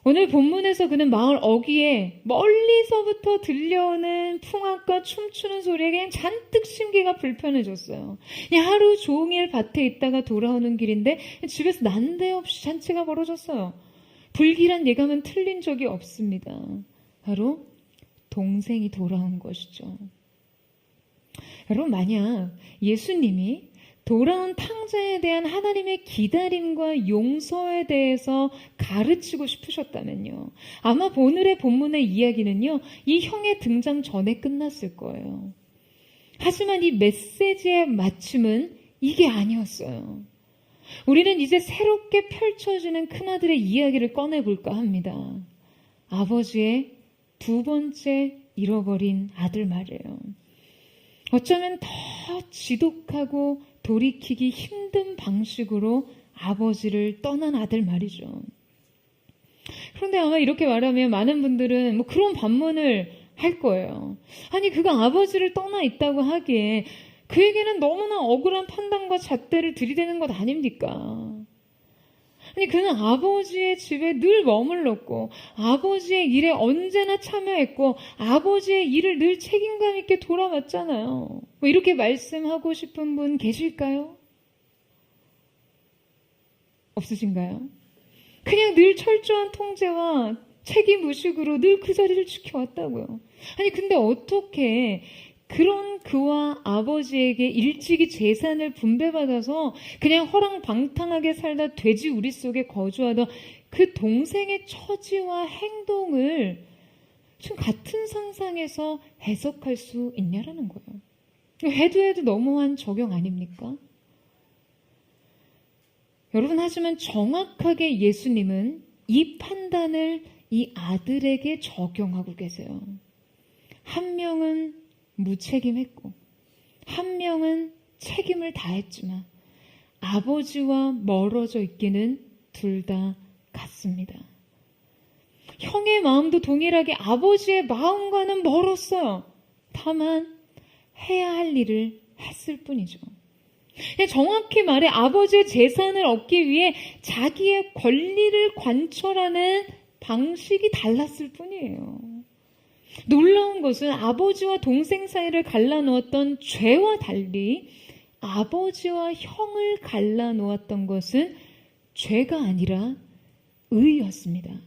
B: 오늘 본문에서 그는 마을 어귀에 멀리서부터 들려오는 풍악과 춤추는 소리에 그냥 잔뜩 심기가 불편해졌어요. 그냥 하루 종일 밭에 있다가 돌아오는 길인데 집에서 난데없이 잔치가 벌어졌어요. 불길한 예감은 틀린 적이 없습니다. 바로 동생이 돌아온 것이죠. 여러분, 만약 예수님이 돌아온 탕자에 대한 하나님의 기다림과 용서에 대해서 가르치고 싶으셨다면요, 아마 오늘의 본문의 이야기는요, 이 형의 등장 전에 끝났을 거예요. 하지만 이 메시지의 마침은 이게 아니었어요. 우리는 이제 새롭게 펼쳐지는 큰아들의 이야기를 꺼내볼까 합니다. 아버지의 두 번째 잃어버린 아들 말이에요. 어쩌면 더 지독하고 돌이키기 힘든 방식으로 아버지를 떠난 아들 말이죠. 그런데 아마 이렇게 말하면 많은 분들은 뭐 그런 반문을 할 거예요. 아니, 그가 아버지를 떠나 있다고 하기에 그에게는 너무나 억울한 판단과 잣대를 들이대는 것 아닙니까? 아니, 그는 아버지의 집에 늘 머물렀고 아버지의 일에 언제나 참여했고 아버지의 일을 늘 책임감 있게 돌아왔잖아요. 뭐 이렇게 말씀하고 싶은 분 계실까요? 없으신가요? 그냥 늘 철저한 통제와 책임의식으로 늘 그 자리를 지켜왔다고요. 아니, 근데 어떻게 그런 그와 아버지에게 일찍이 재산을 분배받아서 그냥 허랑방탕하게 살다 돼지 우리 속에 거주하던 그 동생의 처지와 행동을 지금 같은 상상에서 해석할 수 있냐라는 거예요. 해도 너무한 적용 아닙니까? 여러분, 하지만 정확하게 예수님은 이 판단을 이 아들에게 적용하고 계세요. 한 명은 무책임했고 한 명은 책임을 다했지만 아버지와 멀어져 있기는 둘 다 같습니다. 형의 마음도 동일하게 아버지의 마음과는 멀었어요. 다만 해야 할 일을 했을 뿐이죠. 정확히 말해 아버지의 재산을 얻기 위해 자기의 권리를 관철하는 방식이 달랐을 뿐이에요. 놀라운 것은 아버지와 동생 사이를 갈라놓았던 죄와 달리 아버지와 형을 갈라놓았던 것은 죄가 아니라 의였습니다.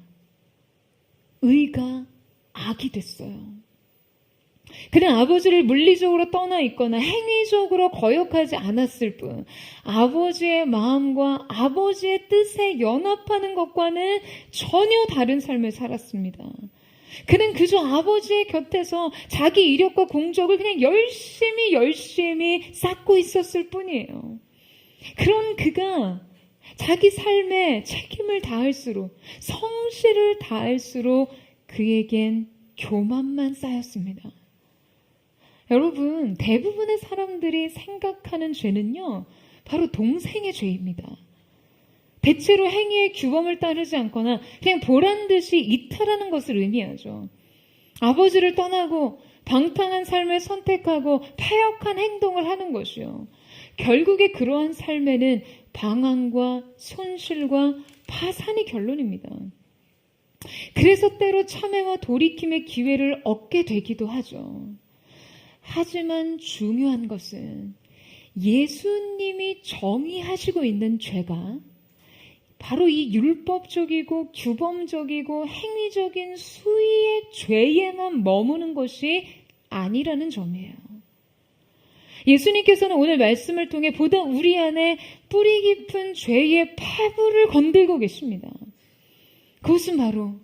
B: 의가 악이 됐어요. 그는 아버지를 물리적으로 떠나 있거나 행위적으로 거역하지 않았을 뿐 아버지의 마음과 아버지의 뜻에 연합하는 것과는 전혀 다른 삶을 살았습니다. 그는 그저 아버지의 곁에서 자기 이력과 공적을 그냥 열심히 쌓고 있었을 뿐이에요. 그런 그가 자기 삶에 책임을 다할수록, 성실을 다할수록 그에겐 교만만 쌓였습니다. 여러분, 대부분의 사람들이 생각하는 죄는요, 바로 동생의 죄입니다. 대체로 행위의 규범을 따르지 않거나 그냥 보란 듯이 이탈하는 것을 의미하죠. 아버지를 떠나고 방탕한 삶을 선택하고 패역한 행동을 하는 것이요. 결국에 그러한 삶에는 방황과 손실과 파산이 결론입니다. 그래서 때로 참회와 돌이킴의 기회를 얻게 되기도 하죠. 하지만 중요한 것은 예수님이 정의하시고 있는 죄가 바로 이 율법적이고 규범적이고 행위적인 수위의 죄에만 머무는 것이 아니라는 점이에요. 예수님께서는 오늘 말씀을 통해 보다 우리 안에 뿌리 깊은 죄의 파부를 건들고 계십니다. 그것은 바로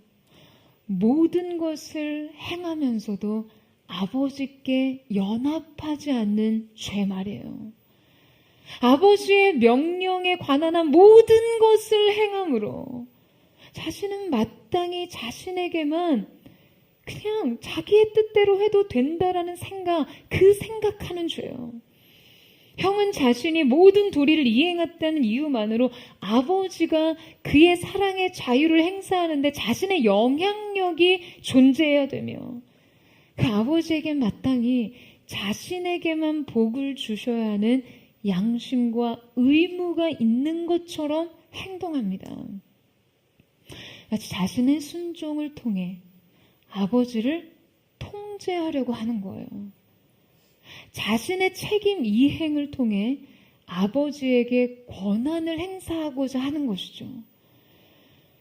B: 모든 것을 행하면서도 아버지께 연합하지 않는 죄 말이에요. 아버지의 명령에 관한 한 모든 것을 행함으로 자신은 마땅히 자신에게만 그냥 자기의 뜻대로 해도 된다라는 생각, 그 생각하는 죄요. 형은 자신이 모든 도리를 이행했다는 이유만으로 아버지가 그의 사랑의 자유를 행사하는데 자신의 영향력이 존재해야 되며 그 아버지에게 마땅히 자신에게만 복을 주셔야 하는 양심과 의무가 있는 것처럼 행동합니다. 마치 자신의 순종을 통해 아버지를 통제하려고 하는 거예요. 자신의 책임 이행을 통해 아버지에게 권한을 행사하고자 하는 것이죠.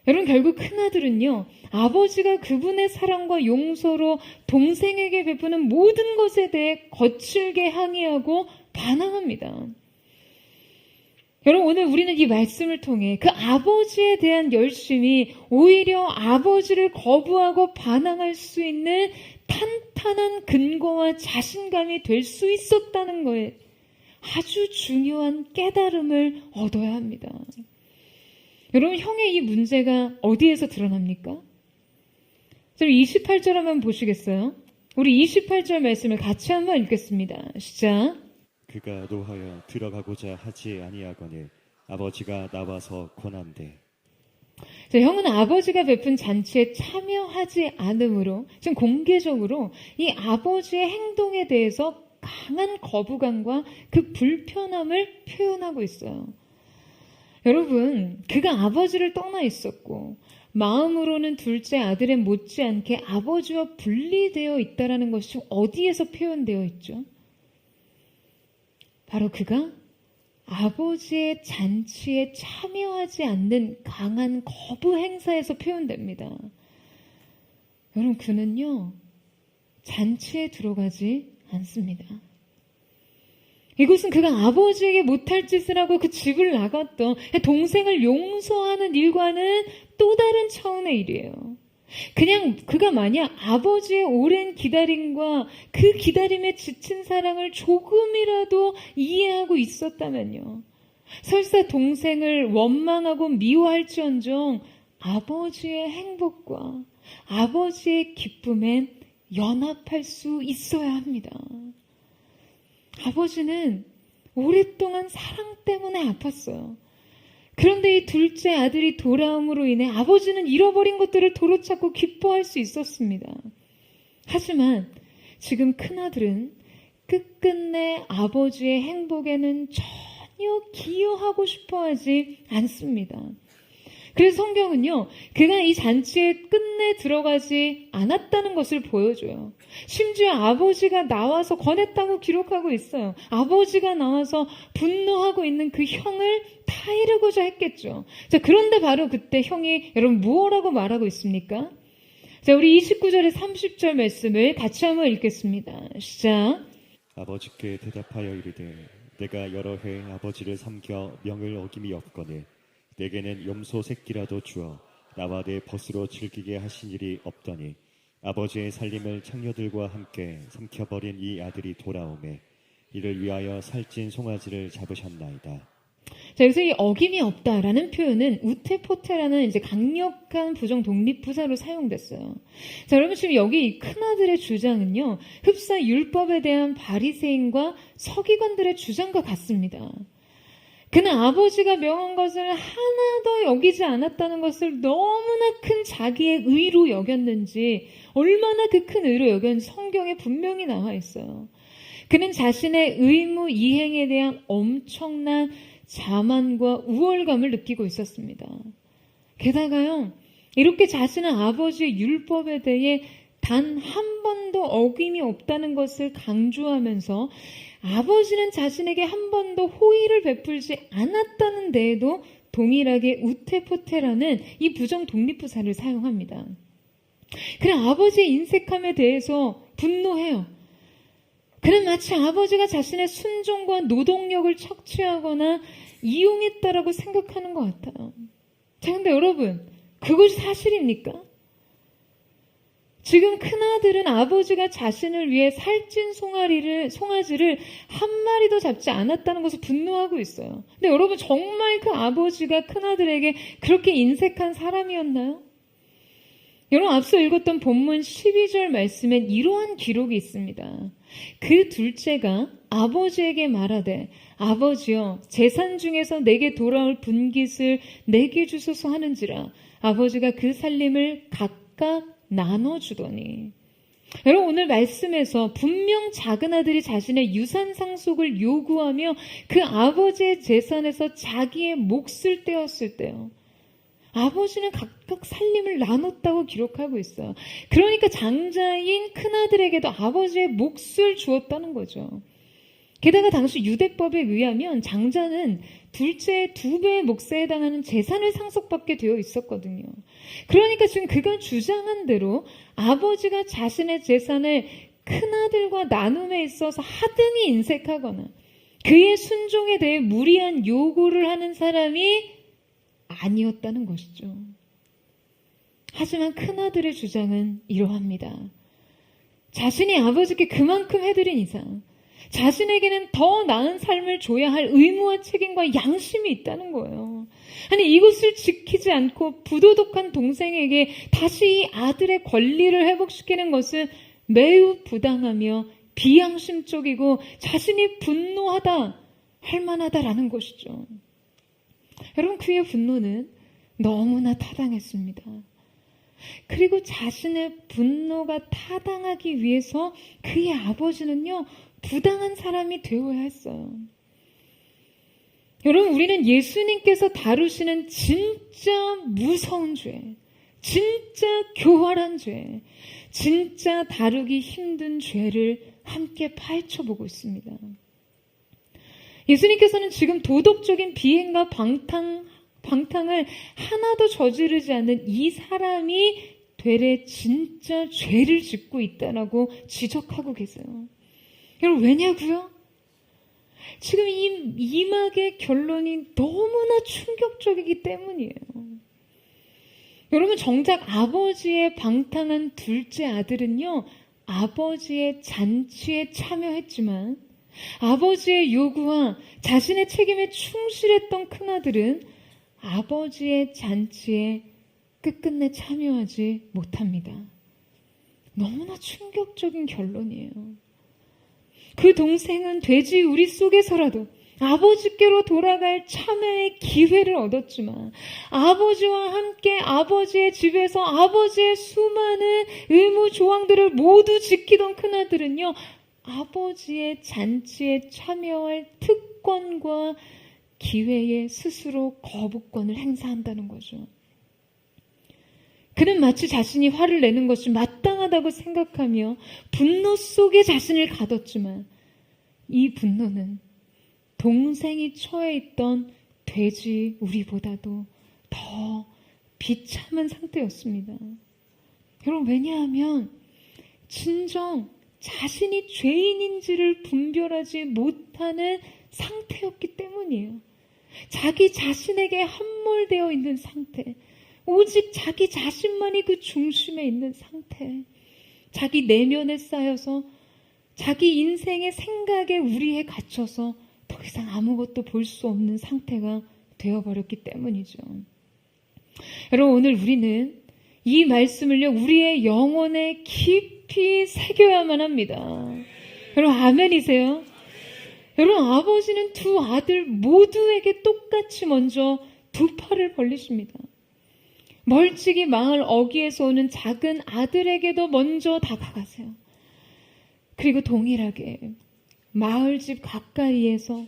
B: 여러분, 결국 큰아들은요, 아버지가 그분의 사랑과 용서로 동생에게 베푸는 모든 것에 대해 거칠게 항의하고 반항합니다. 여러분, 오늘 우리는 이 말씀을 통해 그 아버지에 대한 열심이 오히려 아버지를 거부하고 반항할 수 있는 탄탄한 근거와 자신감이 될 수 있었다는 거에 아주 중요한 깨달음을 얻어야 합니다. 여러분, 형의 이 문제가 어디에서 드러납니까? 28절 한번 보시겠어요? 우리 28절 말씀을 같이 한번 읽겠습니다. 시작.
C: 그가 노하여 들어가고자 하지 아니하거늘 아버지가 나와서 권한대.
B: 자, 형은 아버지가 베푼 잔치에 참여하지 않으므로 지금 공개적으로 이 아버지의 행동에 대해서 강한 거부감과 그 불편함을 표현하고 있어요. 여러분, 그가 아버지를 떠나 있었고 마음으로는 둘째 아들에 못지않게 아버지와 분리되어 있다는 것이 어디에서 표현되어 있죠? 바로 그가 아버지의 잔치에 참여하지 않는 강한 거부 행사에서 표현됩니다. 여러분, 그는요, 잔치에 들어가지 않습니다. 이것은 그가 아버지에게 못할 짓을 하고 그 집을 나갔던 동생을 용서하는 일과는 또 다른 차원의 일이에요. 그냥 그가 만약 아버지의 오랜 기다림과 그 기다림에 지친 사랑을 조금이라도 이해하고 있었다면요, 설사 동생을 원망하고 미워할지언정 아버지의 행복과 아버지의 기쁨엔 연합할 수 있어야 합니다. 아버지는 오랫동안 사랑 때문에 아팠어요. 그런데 이 둘째 아들이 돌아옴으로 인해 아버지는 잃어버린 것들을 도로찾고 기뻐할 수 있었습니다. 하지만 지금 큰아들은 끝끝내 아버지의 행복에는 전혀 기여하고 싶어하지 않습니다. 그래서 성경은요, 그가 이 잔치에 끝내 들어가지 않았다는 것을 보여줘요. 심지어 아버지가 나와서 권했다고 기록하고 있어요. 아버지가 나와서 분노하고 있는 그 형을 타이르고자 했겠죠. 자, 그런데 바로 그때 형이 여러분 무엇라고 말하고 있습니까? 자, 우리 29절에 30절 말씀을 같이 한번 읽겠습니다. 시작.
C: 아버지께 대답하여 이르되 내가 여러 해 아버지를 섬겨 명을 어김이 없거늘 내게는 염소 새끼라도 주어 나와 내 벗으로 즐기게 하신 일이 없더니 아버지의 살림을 창녀들과 함께 삼켜버린 이 아들이 돌아오매 이를 위하여 살찐 송아지를 잡으셨나이다.
B: 자, 여기서 이 어김이 없다라는 표현은 우테포테라는 이제 강력한 부정 독립부사로 사용됐어요. 자, 여러분 지금 여기 이 큰아들의 주장은요, 흡사 율법에 대한 바리새인과 서기관들의 주장과 같습니다. 그는 아버지가 명한 것을 하나도 여기지 않았다는 것을 너무나 큰 자기의 의로 여겼는지, 얼마나 그 큰 의로 여겼는지 성경에 분명히 나와 있어요. 그는 자신의 의무 이행에 대한 엄청난 자만과 우월감을 느끼고 있었습니다. 게다가요, 이렇게 자신은 아버지의 율법에 대해 단 한 번도 어김이 없다는 것을 강조하면서 아버지는 자신에게 한 번도 호의를 베풀지 않았다는 데에도 동일하게 우테포테라는 이 부정 독립부사를 사용합니다. 그는 아버지의 인색함에 대해서 분노해요. 그는 마치 아버지가 자신의 순종과 노동력을 착취하거나 이용했다라고 생각하는 것 같아요. 자, 근데 여러분, 그것이 사실입니까? 지금 큰아들은 아버지가 자신을 위해 살찐 송아지를 한 마리도 잡지 않았다는 것을 분노하고 있어요. 근데 여러분, 정말 그 아버지가 큰아들에게 그렇게 인색한 사람이었나요? 여러분, 앞서 읽었던 본문 12절 말씀엔 이러한 기록이 있습니다. 그 둘째가 아버지에게 말하되 아버지여 제산 중에서 내게 돌아올 분깃을 내게 주소서 하는지라 아버지가 그 살림을 각각 나눠주더니. 여러분, 오늘 말씀에서 분명 작은 아들이 자신의 유산 상속을 요구하며 그 아버지의 재산에서 자기의 몫을 떼었을 때요, 아버지는 각각 살림을 나눴다고 기록하고 있어요. 그러니까 장자인 큰아들에게도 아버지의 몫을 주었다는 거죠. 게다가 당시 유대법에 의하면 장자는 둘째의 2배의 몫에 해당하는 재산을 상속받게 되어 있었거든요. 그러니까 지금 그가 주장한 대로 아버지가 자신의 재산을 큰아들과 나눔에 있어서 하등이 인색하거나 그의 순종에 대해 무리한 요구를 하는 사람이 아니었다는 것이죠. 하지만 큰아들의 주장은 이러합니다. 자신이 아버지께 그만큼 해드린 이상 자신에게는 더 나은 삶을 줘야 할 의무와 책임과 양심이 있다는 거예요. 아니, 이것을 지키지 않고 부도덕한 동생에게 다시 이 아들의 권리를 회복시키는 것은 매우 부당하며 비양심적이고 자신이 분노하다 할 만하다라는 것이죠. 여러분, 그의 분노는 너무나 타당했습니다. 그리고 자신의 분노가 타당하기 위해서 그의 아버지는요, 부당한 사람이 되어야 했어요. 여러분, 우리는 예수님께서 다루시는 진짜 무서운 죄, 진짜 교활한 죄, 진짜 다루기 힘든 죄를 함께 파헤쳐보고 있습니다. 예수님께서는 지금 도덕적인 비행과 방탕을 하나도 저지르지 않는 이 사람이 되레 진짜 죄를 짓고 있다라고 지적하고 계세요. 여러분, 왜냐고요? 지금 이 이막의 결론이 너무나 충격적이기 때문이에요. 여러분, 정작 아버지의 방탕한 둘째 아들은요, 아버지의 잔치에 참여했지만 아버지의 요구와 자신의 책임에 충실했던 큰아들은 아버지의 잔치에 끝끝내 참여하지 못합니다. 너무나 충격적인 결론이에요. 그 동생은 돼지 우리 속에서라도 아버지께로 돌아갈 참여의 기회를 얻었지만 아버지와 함께 아버지의 집에서 아버지의 수많은 의무 조항들을 모두 지키던 큰아들은요, 아버지의 잔치에 참여할 특권과 기회에 스스로 거부권을 행사한다는 거죠. 그는 마치 자신이 화를 내는 것이 마땅하다고 생각하며 분노 속에 자신을 가뒀지만 이 분노는 동생이 처해 있던 돼지 우리보다도 더 비참한 상태였습니다. 여러분, 왜냐하면 진정 자신이 죄인인지를 분별하지 못하는 상태였기 때문이에요. 자기 자신에게 함몰되어 있는 상태, 오직 자기 자신만이 그 중심에 있는 상태, 자기 내면에 쌓여서 자기 인생의 생각에 우리에 갇혀서 더 이상 아무것도 볼 수 없는 상태가 되어버렸기 때문이죠. 여러분, 오늘 우리는 이 말씀을요, 우리의 영혼에 깊이 새겨야만 합니다. 여러분, 아멘이세요? 여러분, 아버지는 두 아들 모두에게 똑같이 먼저 두 팔을 벌리십니다. 멀찍이 마을 어귀에서 오는 작은 아들에게도 먼저 다가가세요. 그리고 동일하게 마을집 가까이에서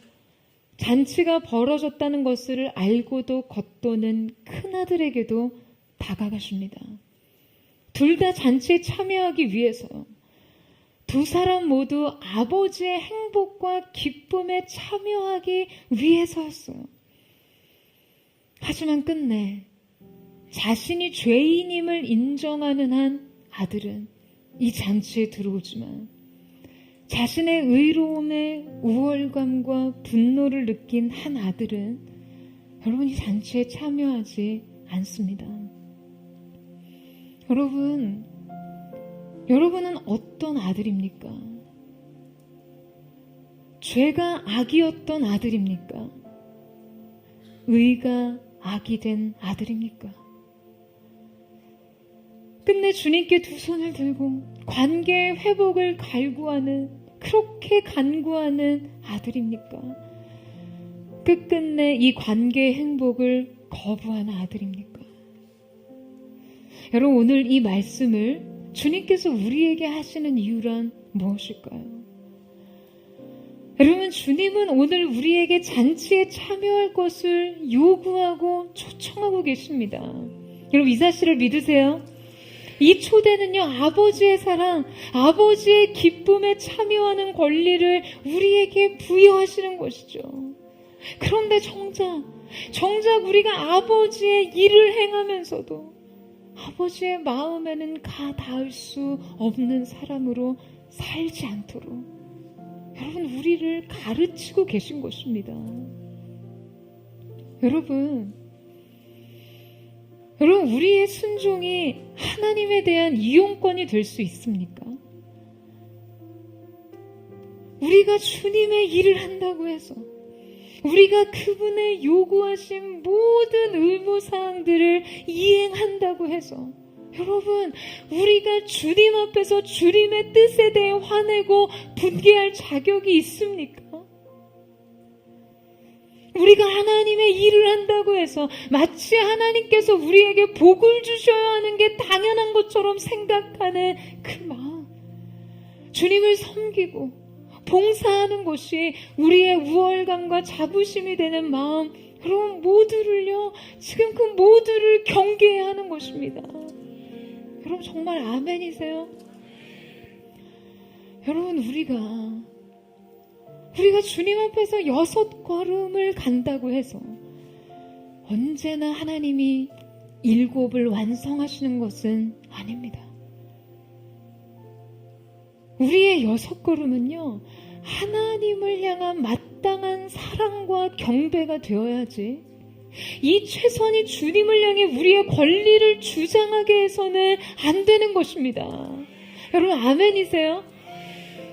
B: 잔치가 벌어졌다는 것을 알고도 겉도는 큰아들에게도 다가가십니다. 둘 다 잔치에 참여하기 위해서요. 두 사람 모두 아버지의 행복과 기쁨에 참여하기 위해서였어요. 하지만 끝내 자신이 죄인임을 인정하는 한 아들은 이 잔치에 들어오지만 자신의 의로움에 우월감과 분노를 느낀 한 아들은 여러분 이 잔치에 참여하지 않습니다. 여러분은 어떤 아들입니까? 죄가 악이었던 아들입니까? 의가 악이 된 아들입니까? 끝내 주님께 두 손을 들고 관계의 회복을 갈구하는, 그렇게 간구하는 아들입니까? 끝끝내 이 관계의 행복을 거부하는 아들입니까? 여러분, 오늘 이 말씀을 주님께서 우리에게 하시는 이유란 무엇일까요? 여러분, 주님은 오늘 우리에게 잔치에 참여할 것을 요구하고 초청하고 계십니다. 여러분, 이 사실을 믿으세요? 이 초대는요, 아버지의 사랑, 아버지의 기쁨에 참여하는 권리를 우리에게 부여하시는 것이죠. 그런데 정작 우리가 아버지의 일을 행하면서도 아버지의 마음에는 가 닿을 수 없는 사람으로 살지 않도록 여러분, 우리를 가르치고 계신 것입니다. 여러분, 우리의 순종이 하나님에 대한 이용권이 될 수 있습니까? 우리가 주님의 일을 한다고 해서 우리가 그분의 요구하신 모든 의무사항들을 이행한다고 해서 여러분, 우리가 주님 앞에서 주님의 뜻에 대해 화내고 분개할 자격이 있습니까? 우리가 하나님의 일을 한다고 해서 마치 하나님께서 우리에게 복을 주셔야 하는 게 당연한 것처럼 생각하는 그 마음, 주님을 섬기고 봉사하는 것이 우리의 우월감과 자부심이 되는 마음, 여러분 모두를요, 지금 그 모두를 경계해야 하는 것입니다. 여러분 정말 아멘이세요? 여러분, 우리가 주님 앞에서 6걸음을 간다고 해서 언제나 하나님이 7을 완성하시는 것은 아닙니다. 우리의 6걸음은요, 하나님을 향한 마땅한 사랑과 경배가 되어야지, 이 최선이 주님을 향해 우리의 권리를 주장하게 해서는 안 되는 것입니다. 여러분 아멘이세요?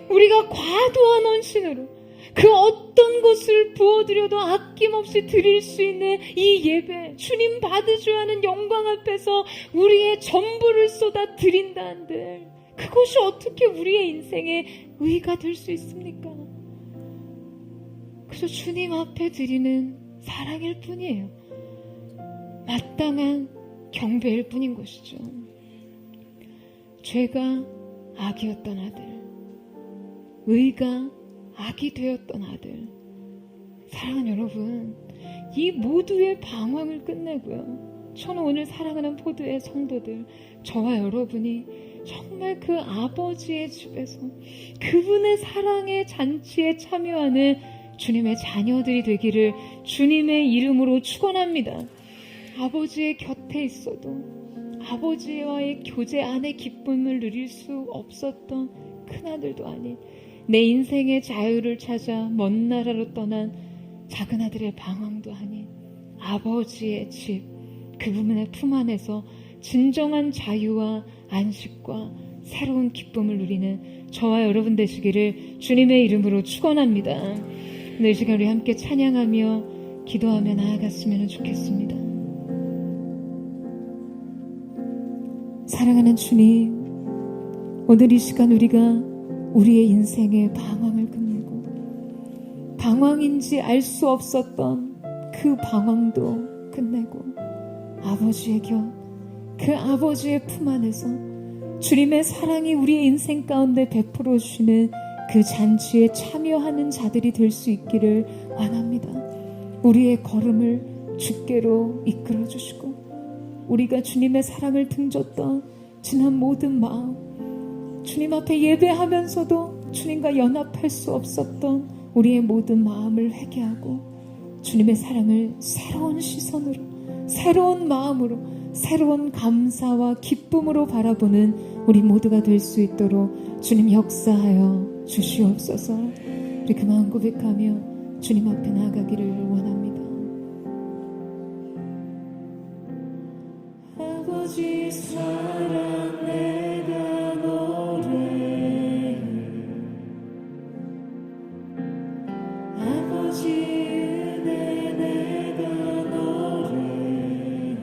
B: 우리가 과도한 헌신으로 그 어떤 것을 부어드려도 아낌없이 드릴 수 있는 이 예배, 주님 받으셔야 하는 영광 앞에서 우리의 전부를 쏟아 드린다 한들 그것이 어떻게 우리의 인생의 의가 될 수 있습니까? 그저 주님 앞에 드리는 사랑일 뿐이에요. 마땅한 경배일 뿐인 것이죠. 죄가 악이었던 아들, 의가 악이 되었던 아들. 사랑하는 여러분, 이 모두의 방황을 끝내고요, 저는 오늘 사랑하는 포도의 성도들, 저와 여러분이 정말 그 아버지의 집에서 그분의 사랑의 잔치에 참여하는 주님의 자녀들이 되기를 주님의 이름으로 축원합니다. 아버지의 곁에 있어도 아버지와의 교제 안에 기쁨을 누릴 수 없었던 큰아들도 아닌 내 인생의 자유를 찾아 먼 나라로 떠난 작은아들의 방황도 아닌 아버지의 집, 그분의 품 안에서 진정한 자유와 안식과 새로운 기쁨을 누리는 저와 여러분 되시기를 주님의 이름으로 축원합니다. 오늘 이 시간 우리 함께 찬양하며 기도하며 나아갔으면 좋겠습니다. 사랑하는 주님, 오늘 이 시간 우리가 우리의 인생의 방황을 끝내고 방황인지 알 수 없었던 그 방황도 끝내고 아버지의 곁, 그 아버지의 품 안에서 주님의 사랑이 우리의 인생 가운데 베풀어 주시는 그 잔치에 참여하는 자들이 될 수 있기를 원합니다. 우리의 걸음을 주께로 이끌어 주시고 우리가 주님의 사랑을 등졌던 지난 모든 마음, 주님 앞에 예배하면서도 주님과 연합할 수 없었던 우리의 모든 마음을 회개하고 주님의 사랑을 새로운 시선으로, 새로운 마음으로, 새로운 감사와 기쁨으로 바라보는 우리 모두가 될 수 있도록 주님 역사하여 주시옵소서. 우리 그 마음 고백하며 주님 앞에 나아가기를 원합니다. 아버지 사랑 내가 노래해, 아버지 은혜 내가 노래해,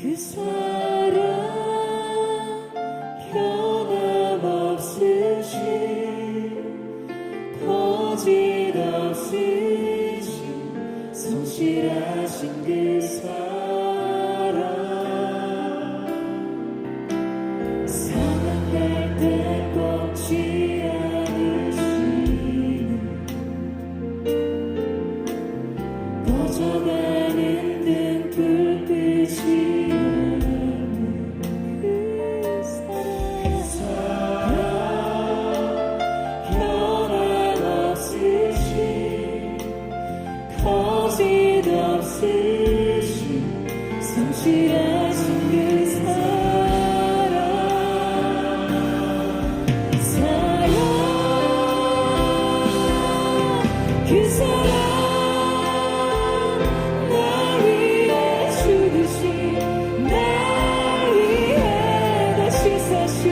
B: 그 사랑 변함없으신 거짓없으신 성실하신 그 사랑, 사랑할 때 꺾지 않으시는 꺼져가는 등불빛이 성실하신 그 사랑, 사랑, 그 사랑, 날 위해 죽으신, 날 위해 다시 사신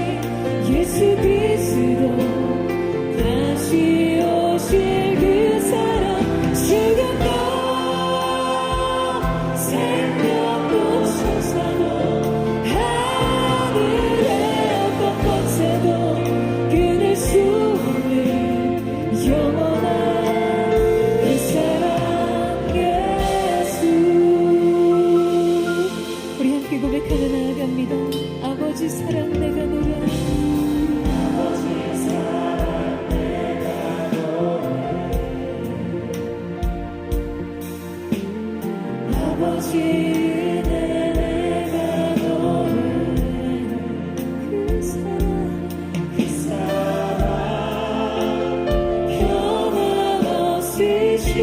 B: 예수 그리스도, 다시 오실 그 사랑, 죽음도 생명도 천사도 하늘의 어떤 권세도 끊을 수 없는 영원한 그 사랑 예수. 우리 함께 고백하며 나아갑니다. 아버지 사랑 내가 노래하네, 아버지 사랑 내가 노래하네, 아버지 은혜 내가 노래해, 그 사랑, 그 사랑 변함없으신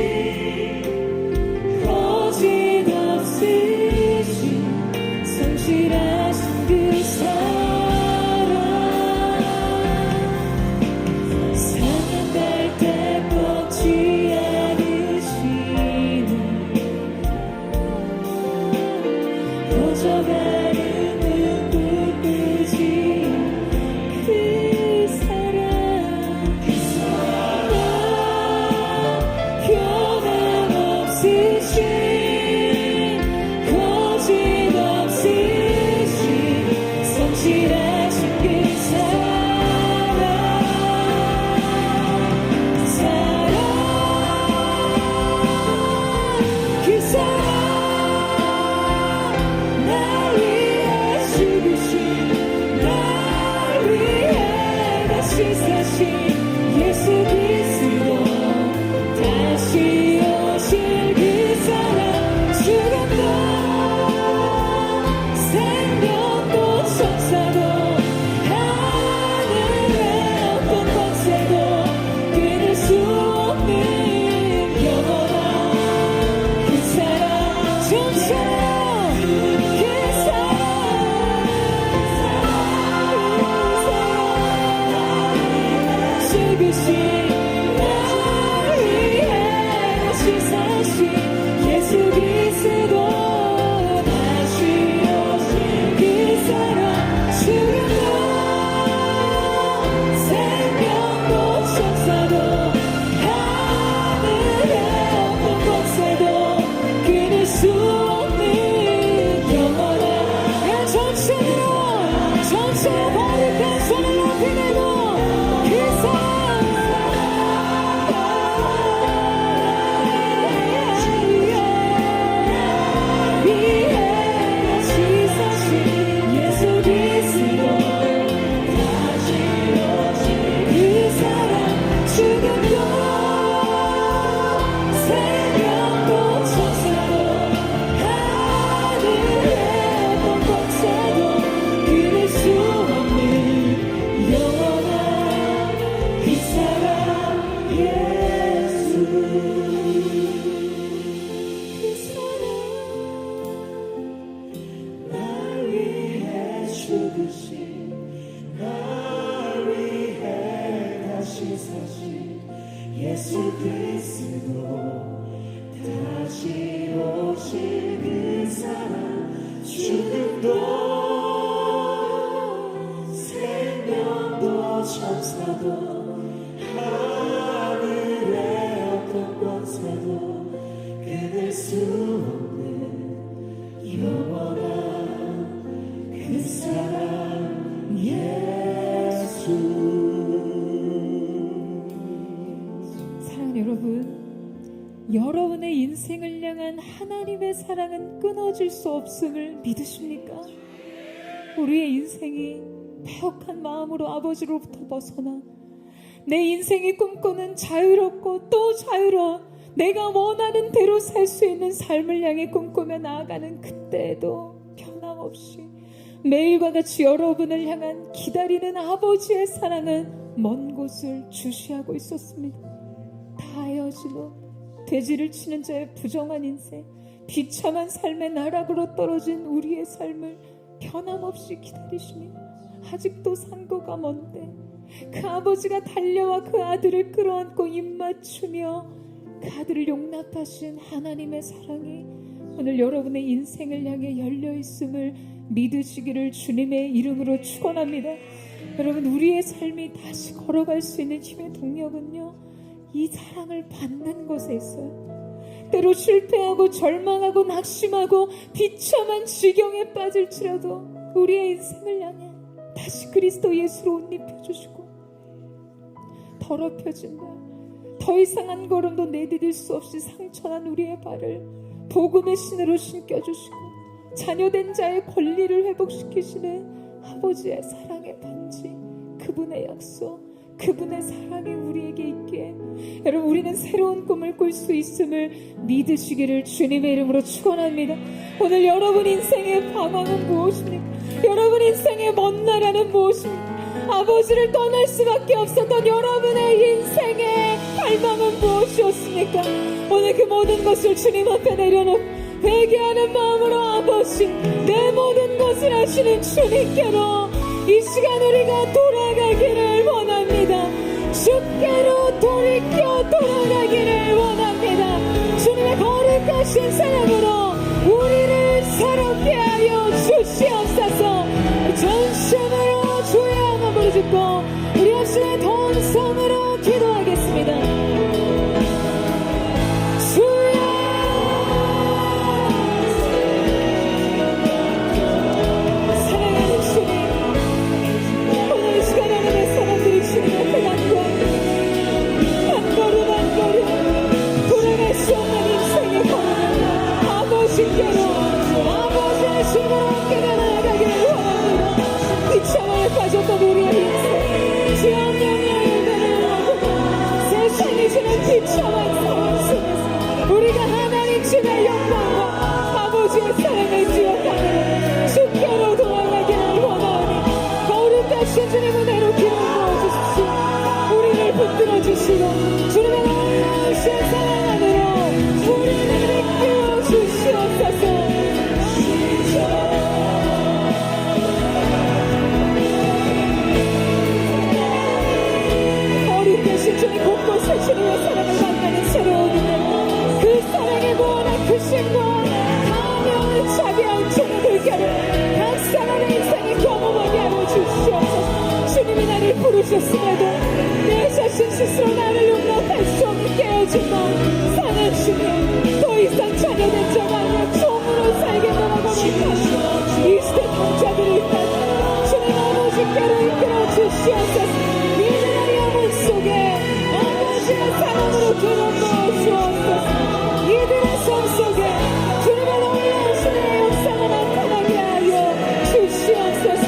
B: 거짓없으신 성실하신 그 사랑, 사랑할 때 꺾지 않으시는 꺼져가는 눈빛이 그 사랑, 그 사랑 변함없으신 거짓없으신 성실하신 그 사랑, 사랑, 그 사랑, 날 위해 죽으신, 날 위해 다시 사신 예수 그리스도, 다시 오실 그 사랑, 죽음도 생명도 천사도 하늘의 어떤 권세도 끊을 수 없는 영원한 그 사랑, 좀 그 사랑, 전심으로 전체의 거룩한 손을 높이 내고 그 사랑
D: 예수 그리스도 다시 오실 그 사랑 죽음도 생명도 천사도 하늘의 어떤 권세도 끊을 수 없는 영원한 그 사랑 예수.
B: 여러분의 인생을 향한 하나님의 사랑은 끊어질 수 없음을 믿으십니까? 우리의 인생이 패역한 마음으로 아버지로부터 벗어나 내 인생이 꿈꾸는 자유롭고 또 자유로워 내가 원하는 대로 살 수 있는 삶을 향해 꿈꾸며 나아가는 그때에도 변함없이 매일과 같이 여러분을 향한 기다리는 아버지의 사랑은 먼 곳을 주시하고 있었습니다. 다 헤어지고 돼지를 치는 자의 부정한 인생, 비참한 삶의 나락으로 떨어진 우리의 삶을 변함없이 기다리시며 아직도 상고가 먼데 그 아버지가 달려와 그 아들을 끌어안고 입맞추며 그 아들을 용납하신 하나님의 사랑이 오늘 여러분의 인생을 향해 열려있음을 믿으시기를 주님의 이름으로 축원합니다. 여러분, 우리의 삶이 다시 걸어갈 수 있는 힘의 동력은요, 이 사랑을 받는 것에 있어요. 때로 실패하고 절망하고 낙심하고 비참한 지경에 빠질지라도 우리의 인생을 향해 다시 그리스도 예수로 옷 입혀주시고 더럽혀진 더 이상 한 걸음도 내디딜 수 없이 상처난 우리의 발을 복음의 신으로 신겨주시고 자녀된 자의 권리를 회복시키시는 아버지의 사랑의 반지, 그분의 약속, 그분의 사랑이 우리에게 있기에 여러분, 우리는 새로운 꿈을 꿀 수 있음을 믿으시기를 주님의 이름으로 축원합니다. 오늘 여러분 인생의 방황은 무엇입니까? 여러분 인생의 먼 나라는 무엇입니까? 아버지를 떠날 수밖에 없었던 여러분의 인생의 갈망은 무엇이었습니까? 오늘 그 모든 것을 주님 앞에 내려놓고 회개하는 마음으로 아버지, 내 모든 것을 아시는 주님께로 이 시간 우리가 돌아가기를 원합니다. 주께로 돌이켜 돌아가기를 원합니다. 주님의 거룩하신 사랑으로 우리를 새롭게 하여 주시옵소서. 전심으로 주의 영광 부르짖고 우리 합심의 동성으로 기도하겠습니다. 아버지의 신으로 함께 나아가기를 원합니다. 비참함에 빠졌던 우리의 인생, 주여 영의 은혜를 얻고 세상이 주는 비참한 상황 속에서 우리가 하나님 주의 영광과 아버지의 사랑을 기억하며 주께로 돌아가기를 원하오니 거룩하신 주님 은혜로 기름 부어주십시오. 우리를 붙들어 주시고 주님의 놀라우신 사랑 안으로 우리를 이끌어 주시옵소서. 어린되신 주님 곳곳에 주님의 사랑을 만나는 새로운 은혜, 그 사랑의 무한한 크심과 가명을 자비한 주의 물결을 각 사람의 인생에 경험하게 하여 주시옵소서. 주님이 나를 부르셨음에도 내 자신 스스로 나를 용납할 수 없는 깨어진 마음, 사는 주님, 더 이상 자녀된 자가 아니라 종으로 살겠노라고 믿사오니 이 시대 당자들을 주시옵소서. 이들의 영혼 속에 아버지의 사랑으로 들어놓으시옵소서. 이들의 삶 속에 주님의 놀라우신 역사가 나타나게 하여 주시옵소서.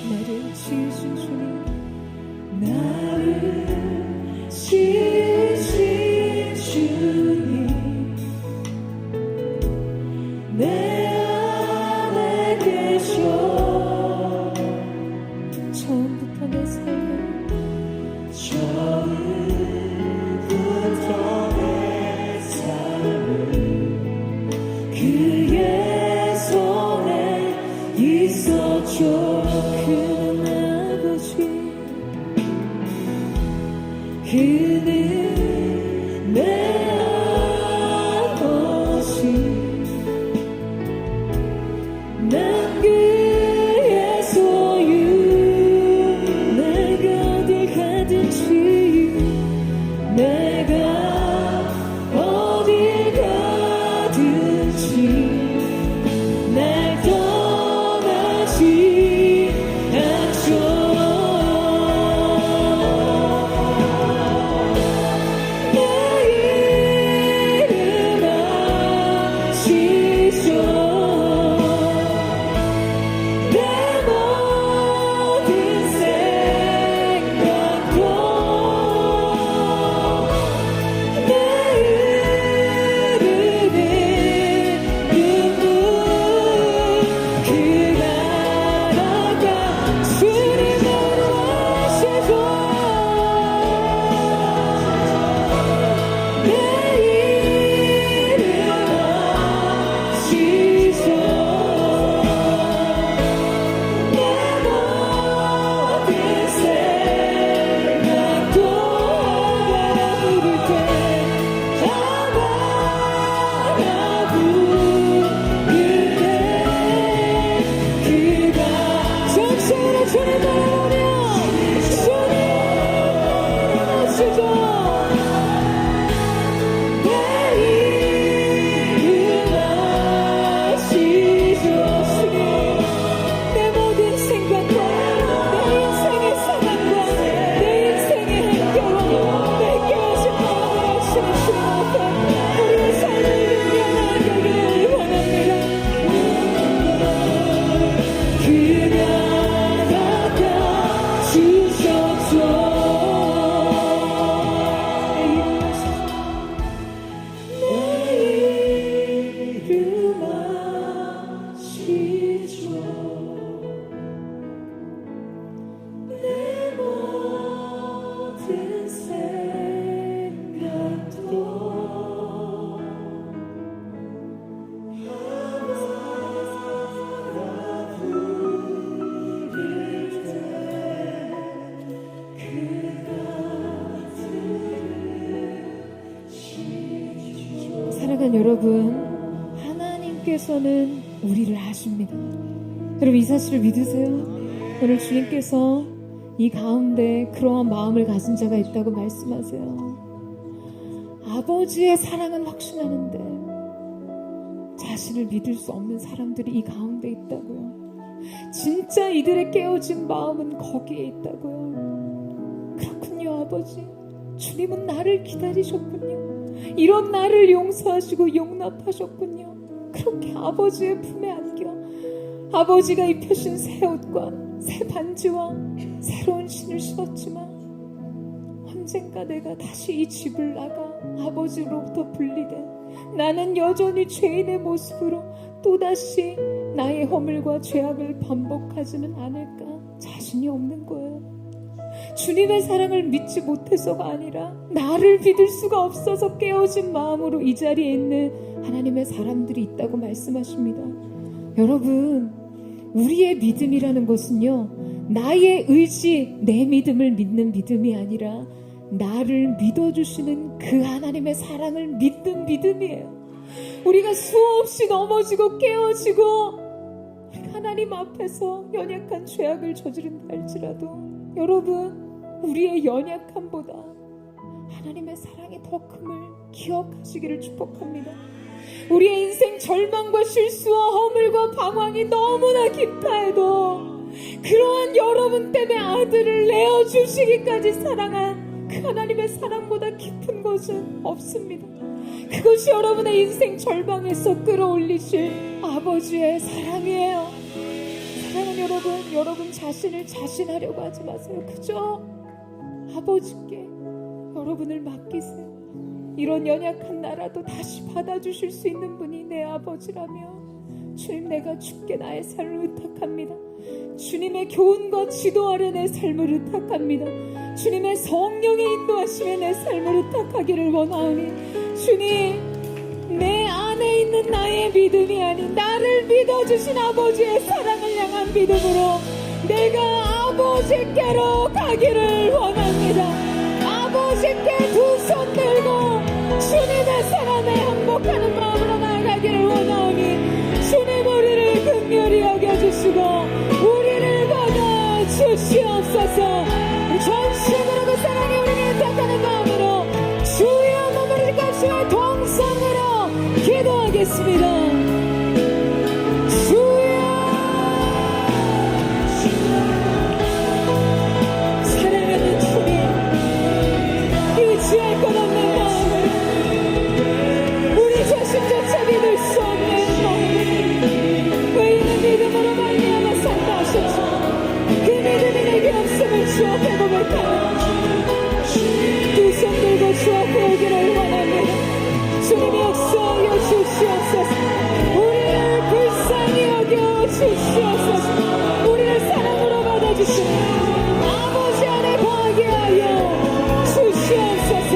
B: 나를 지으신 주님,
D: 나를 지으신 주님 내 안에 계셔.
B: 처음부터 내 삶을
D: 처음부터 내 삶을 그의 손에 있었죠.
B: 그는 아버지,
D: 그는 내 아버지. 난 그의 소유. 내가 어딜 가든지 내가 어딜 가든지 날 떠나지 않죠. 내 이름 아시죠. 내 모든 생각도 내 흐르는 눈물 그가 나가 주님을 아시고 내 이름 아시죠. 내 모든 생각도 하나 부를 때 하나 부를 때 그가 정신으로 주님을 오며 주님 아시죠. 내 이름 아시죠. 주님 내 모든 생각과 내 인생의 상황과 내 인생의 행태와 내게 하신 마음을 아시는 주님 앞에 우리의 삶을 나아가기를 원합니다. 그가 닦아주셨죠. 내 이름 아시죠. 내 모든 생각도 하나 부를 때 그가 들으시죠.
B: 사랑하는 여러분, 하나님께서는 우리를 아십니다. 여러분, 이 사실을 믿으세요? 오늘 주님께서 이 가운데 그러한 마음을 가진 자가 있다고 말씀하세요. 아버지의 사랑은 확신하는데 자신을 믿을 수 없는 사람들이 이 가운데 있다고요. 진짜 이들의 깨어진 마음은 거기에 있다고요. 그렇군요, 아버지. 주님은 나를 기다리셨군요. 이런 나를 용서하시고 용납하셨군요. 그렇게 아버지의 품에 안겨 아버지가 입혀신 새 옷과 새 반지와 새로운 신을 신었지만 언젠가 내가 다시 이 집을 나가 아버지로부터 분리돼 나는 여전히 죄인의 모습으로 또다시 나의 허물과 죄악을 반복하지는 않을까?
D: 자신이 없는 거예요. 주님의 사랑을 믿지 못해서가 아니라 나를 믿을 수가 없어서 깨어진 마음으로 이 자리에 있는 하나님의 사람들이 있다고 말씀하십니다. 여러분, 우리의 믿음이라는 것은요, 나의 의지, 내 믿음을 믿는 믿음이 아니라 나를 믿어주시는 그 하나님의 사랑을 믿는 믿음이에요. 우리가 수없이 넘어지고 깨어지고 하나님 앞에서 연약한 죄악을 저지른다 할지라도 여러분, 우리의 연약함보다 하나님의 사랑이 더 큼을 기억하시기를 축복합니다. 우리의 인생 절망과 실수와 허물과 방황이 너무나 깊다 해도 그러한 여러분 때문에 아들을 내어주시기까지 사랑한 그 하나님의 사랑보다 깊은 것은 없습니다. 그것이 여러분의 인생 절망에서 끌어올리실 아버지의 사랑이에요. 사랑은 여러분 자신을 자신하려고 하지 마세요. 그저 아버지께 여러분을 맡기세요. 이런 연약한 나라도 다시 받아주실 수 있는 분이 내 아버지라며, 주님, 내가 주께 나의 삶을 의탁합니다. 주님의 교훈과 지도 아래 내 삶을 의탁합니다. 주님의 성령의 인도하심에 내 삶을 의탁하기를 원하오니, 주님, 내 안에 있는 나의 믿음이 아닌 나를 믿어주신 아버지의 사랑을 향한 믿음으로 내가 아버지께로 가기를 원합니다. 아버지께 두 손 들고 주님의 사랑에 항복하는 마음으로 나아가기를 원하오니, 주님, 우리를 긍휼히 여겨주시고 우리를 받아주시옵소서. 전심으로 그 사랑에 우리를 택하는 마음으로 주여 머무를 것을 동성으로 기도하겠습니다. 주여, 사랑하는 주님, 의지할 것 없는 마음을, 우리 자신조차 믿을 수 없는 마음, 왜 이는 믿음으로 말미암아 산다 하셨죠. 그 믿음이 내게 없음을 주 앞에 고백하며 두 손 들고 주 앞에 오기를 원합니다. 주님이 역사하여 주시옵소서. 우리를 불쌍히 여겨 주시옵소서. 우리를 사랑으로 받아주시는 아버지 안에 거하게 하여 주시옵소서.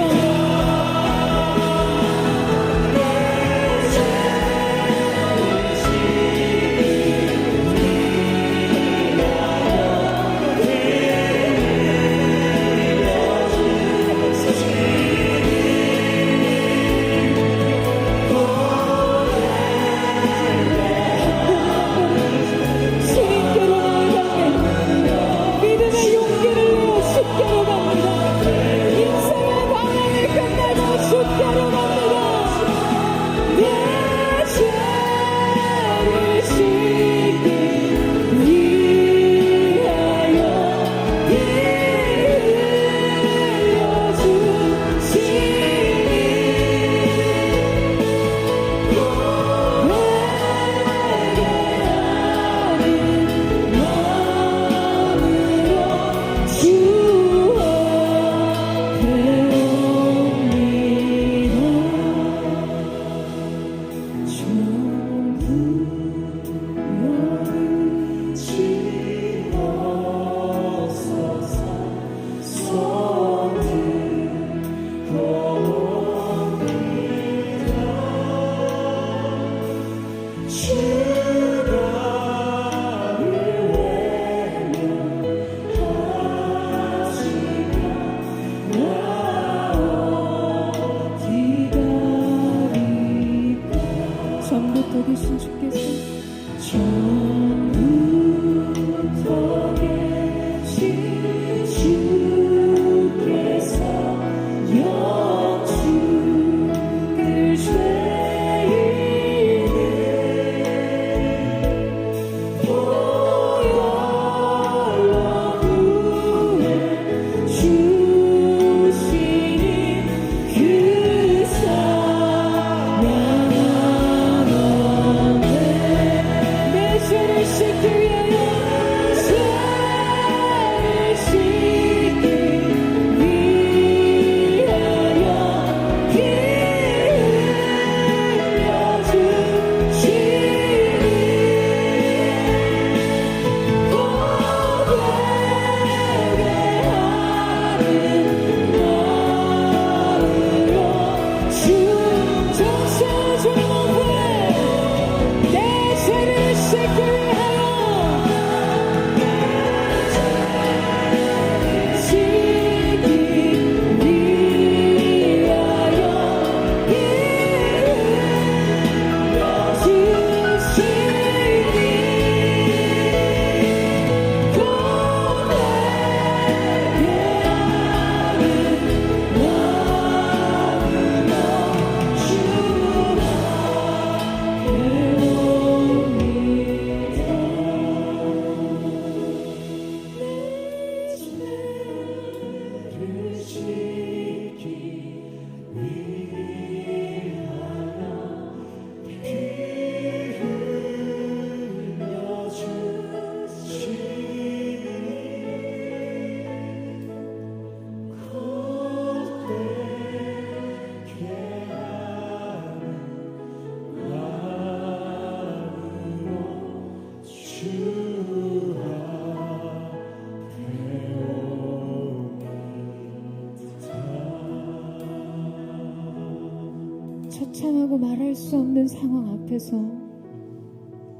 B: 아니라고 말할 수 없는 상황 앞에서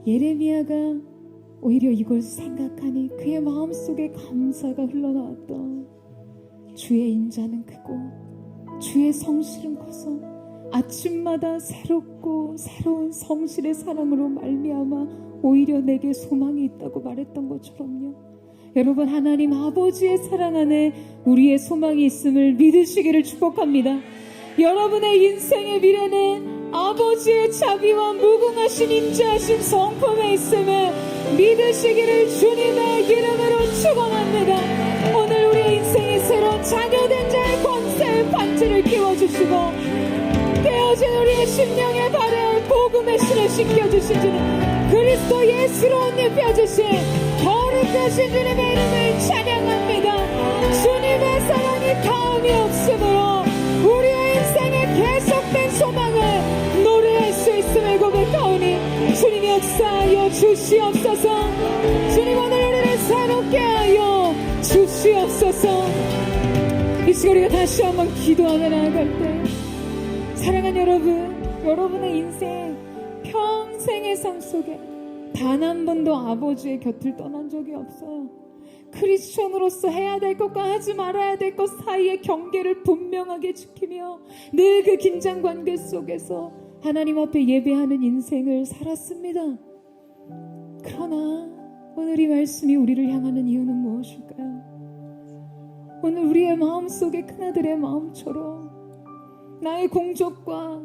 B: 예레미야가 오히려 이걸 생각하니 그의 마음속에 감사가 흘러나왔다. 주의 인자는 크고 주의 성실은 커서 아침마다 새롭고 새로운 성실의 사랑으로 말미암아 오히려 내게 소망이 있다고 말했던 것처럼요. 여러분, 하나님 아버지의 사랑 안에 우리의 소망이 있음을 믿으시기를 축복합니다. 여러분의 인생의 미래는 아버지의 자비와 무궁하신 인자하신 성품에 있음을 믿으시기를 주님의 이름으로 축원합니다. 오늘 우리의 인생이 새로운 자녀된 자의 권세의 반지를 끼워주시고 깨어진 우리의 심령의 발에 복음의 신을 신겨주신 주님, 그리스도 예수로 옷 입혀주신 거룩하신 주님의 이름을 찬양합니다. 주님의 사랑이 다음이 없으므로 우리의 인생에 계속된 소망을 노래할 수 있음을 고백하오니 주님이 역사하여 주시옵소서. 주님, 오늘 우리를 새롭게 하여 주시옵소서. 이 시간 우리가 다시 한번 기도하며 나아갈 때, 사랑하는 여러분, 여러분의 인생 평생의 삶 속에 단 한 번도 아버지의 곁을 떠난 적이 없어요. 크리스천으로서 해야 될 것과 하지 말아야 될 것 사이의 경계를 분명하게 지키며 늘 그 긴장 관계 속에서 하나님 앞에 예배하는 인생을 살았습니다. 그러나 오늘 이 말씀이 우리를 향하는 이유는 무엇일까요? 오늘 우리의 마음속에 큰아들의 마음처럼 나의 공적과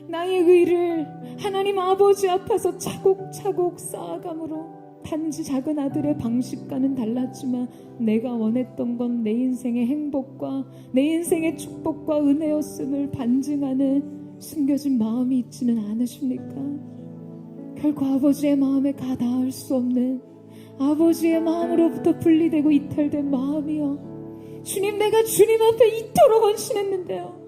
B: 나의 의를 하나님 아버지 앞에서 차곡차곡 쌓아감으로 단지 작은 아들의 방식과는 달랐지만 내가 원했던 건 내 인생의 행복과 내 인생의 축복과 은혜였음을 반증하는 숨겨진 마음이 있지는 않으십니까? 결코 아버지의 마음에 가닿을 수 없는 아버지의 마음으로부터 분리되고 이탈된 마음이요. 주님, 내가 주님 앞에 이토록 헌신했는데요.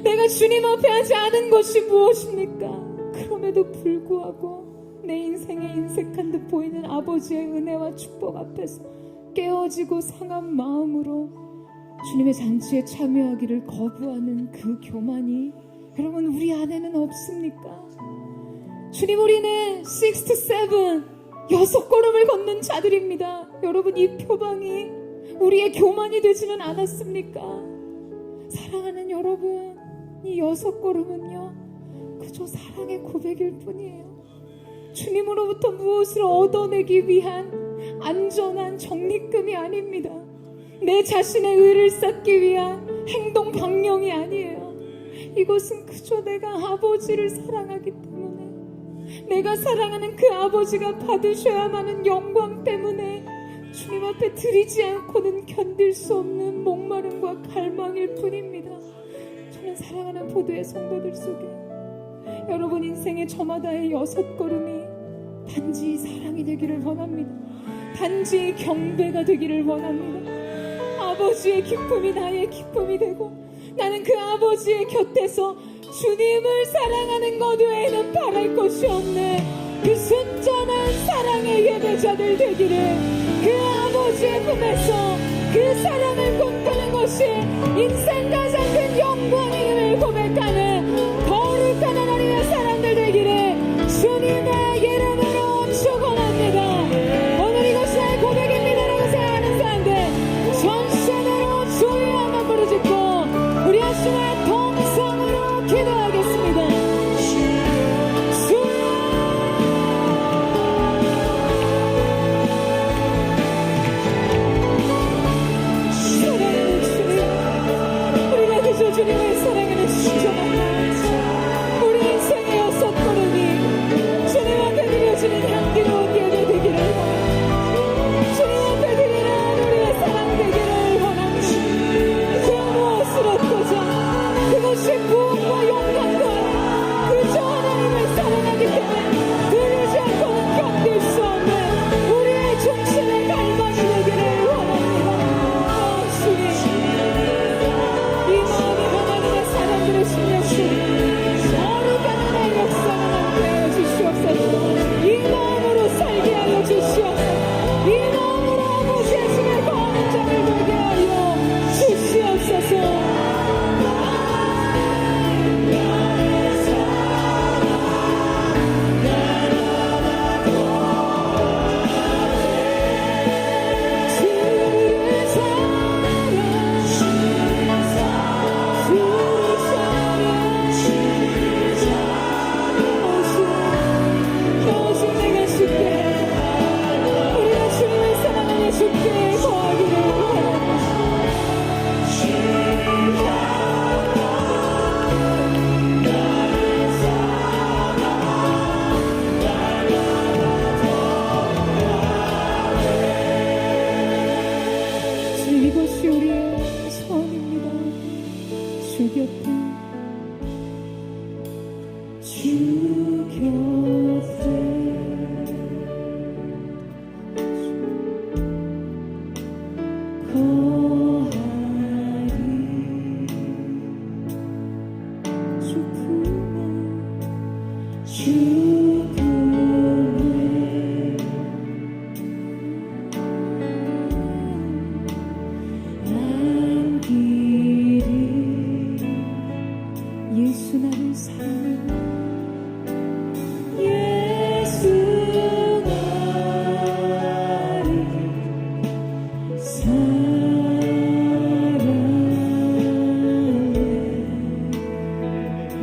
B: 내가 주님 앞에 하지 않은 것이 무엇입니까? 그럼에도 불구하고 내 인생에 인색한 듯 보이는 아버지의 은혜와 축복 앞에서 깨어지고 상한 마음으로 주님의 잔치에 참여하기를 거부하는 그 교만이 여러분 우리 안에는 없습니까? 주님, 우리는 6-7 6걸음을 걷는 자들입니다. 여러분, 이 표방이 우리의 교만이 되지는 않았습니까? 사랑하는 여러분, 이 6걸음은요 그저 사랑의 고백일 뿐이에요. 주님으로부터 무엇을 얻어내기 위한 안전한 적립금이 아닙니다. 내 자신의 의를 쌓기 위한 행동 방령이 아니에요. 이것은 그저 내가 아버지를 사랑하기 때문에, 내가 사랑하는 그 아버지가 받으셔야만 하는 영광 때문에 주님 앞에 드리지 않고는 견딜 수 없는 목마름과 갈망일 뿐입니다. 저는 사랑하는 포도의 성도들 속에 여러분 인생의 저마다의 6걸음이 단지 사랑이 되기를 원합니다. 단지 경배가 되기를 원합니다. 아버지의 기쁨이 나의 기쁨이 되고 나는 그 아버지의 곁에서 주님을 사랑하는 것 외에는 바랄 것이 없네. 그 순전한 사랑의 예배자들 되기를, 그 아버지의 품에서 그 사랑을 꿈꾸는 것이 인생 가장 큰 영광임을 고백하는 거룩한 하나님의 사람들 되기를 주님의 이름으로 축원합니다. 오늘 이것이 나의 고백입니다라고 생각하는 사람들 전심으로 주의 한번 부르짖고 우리 아침에 동성으로 기도하겠습니다. 주님의 사랑에는 순전한 우리 인생의 6걸음이 주님 앞에 드려진
D: 주께 거하기를 원합니다. 주님, 이것이 우리의 소원입니다. 주 곁에, 주 곁에 거하리. 주 품에 안기리. 예수 나를 사랑해. 예수 나를 사랑해.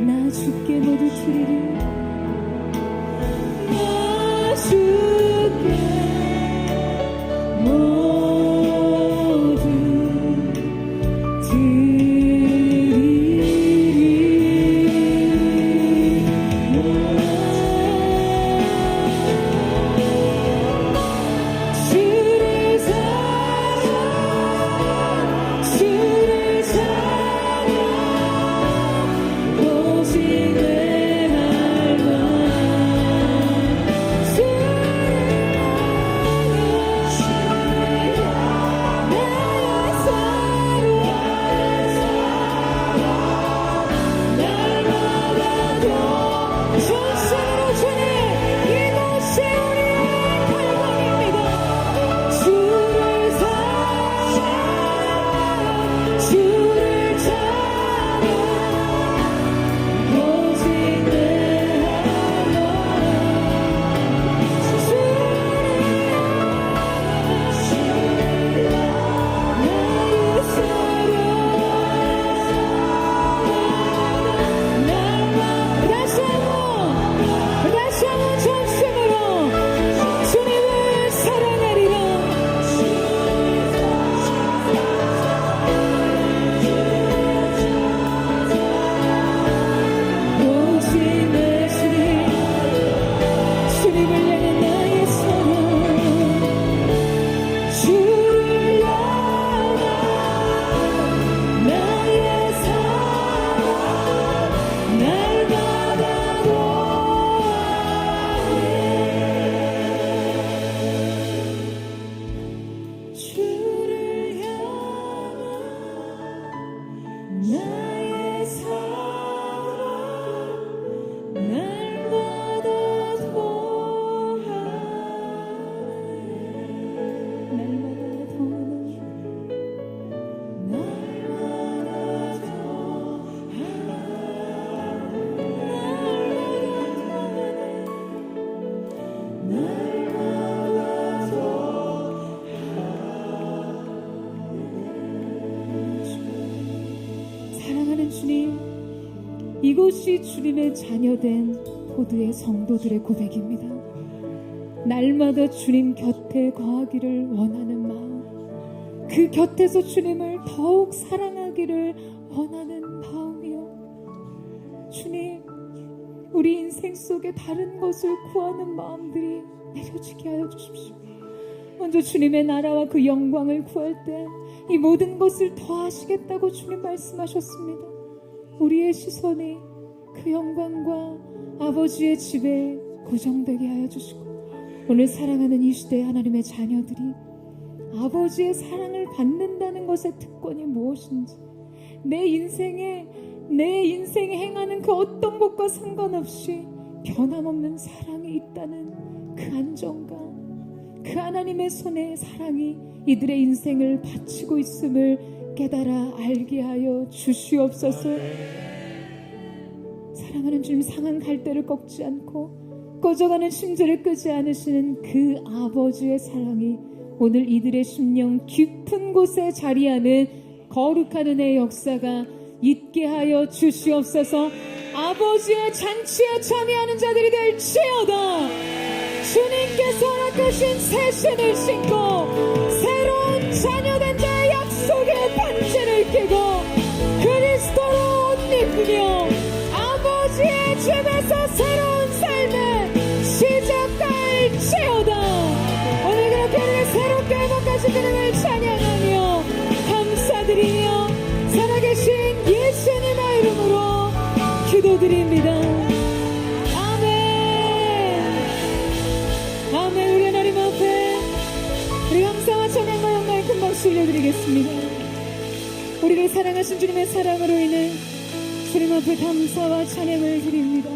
D: 나 주께 모두 드리리. 나 주께 모두 주를 사랑, 주를 사랑, 오직 내 말만 전심으로 주님, 이곳이 우리의 갈망입니다. 주를 사랑, 주를 찬양, 오직 내 말. 다시 한번 전심으로 주님을 사랑하리라. 오직 내 주님, 주님을 향한 나의 사랑, 주를 향한 나의 사랑, 날마다 노래해. 주를 향한 나의 사랑, 날마다 통하네. 날마다 통하네. 날마다 사랑하는 주님, 이곳이 주님의 자녀된 포도의 성도들의 고백입니다. 날마다 주님 곁에 거하기를 원하는 마음, 그 곁에서 주님을 더욱 사랑하기를 원하는 마음이요. 주님, 우리 인생 속에 다른 것을 구하는 마음들이 내려지게 하여 주십시오. 먼저 주님의 나라와 그 영광을 구할 때 이 모든 것을 더하시겠다고 주님 말씀하셨습니다. 우리의 시선이 그 영광과 아버지의 집에 고정되게 하여 주시고, 오늘 사랑하는 이 시대의 하나님의 자녀들이 아버지의 사랑을 받는다는 것의 특권이 무엇인지, 내 인생에 행하는 그 어떤 것과 상관없이 변함없는 사랑이 있다는 그 안정감, 그 하나님의 손에 사랑이 이들의 인생을 바치고 있음을 깨달아 알게 하여 주시옵소서. 사랑하는 주님, 상한 갈대를 꺾지 않고 꺼져가는 심지를 끄지 않으시는 그 아버지의 사랑이 오늘 이들의 심령 깊은 곳에 자리하는 거룩한 은혜의 역사가 있게 하여 주시옵소서. 아버지의 잔치에 참여하는 자들이 될지어다. 주님께서 허락하신 새 신을 신고 새 자녀된 자의 약속의 반지를 끼고 그리스도로 옷 입으며 아버지의 집에서 새로운 삶을 시작할지어다. 오늘 그렇게 우리가 새롭게 회복하신 주님을 찬양하며 감사드리며 살아계신 예수님의 이름으로 기도드립니다. 아멘. 우리 하나님 앞에 우리 감사와 찬양과 영광의 큰 박수 올려드리겠습니다. 우리를 사랑하신 주님의 사랑으로 인해 주님 앞에 감사와 찬양을 드립니다.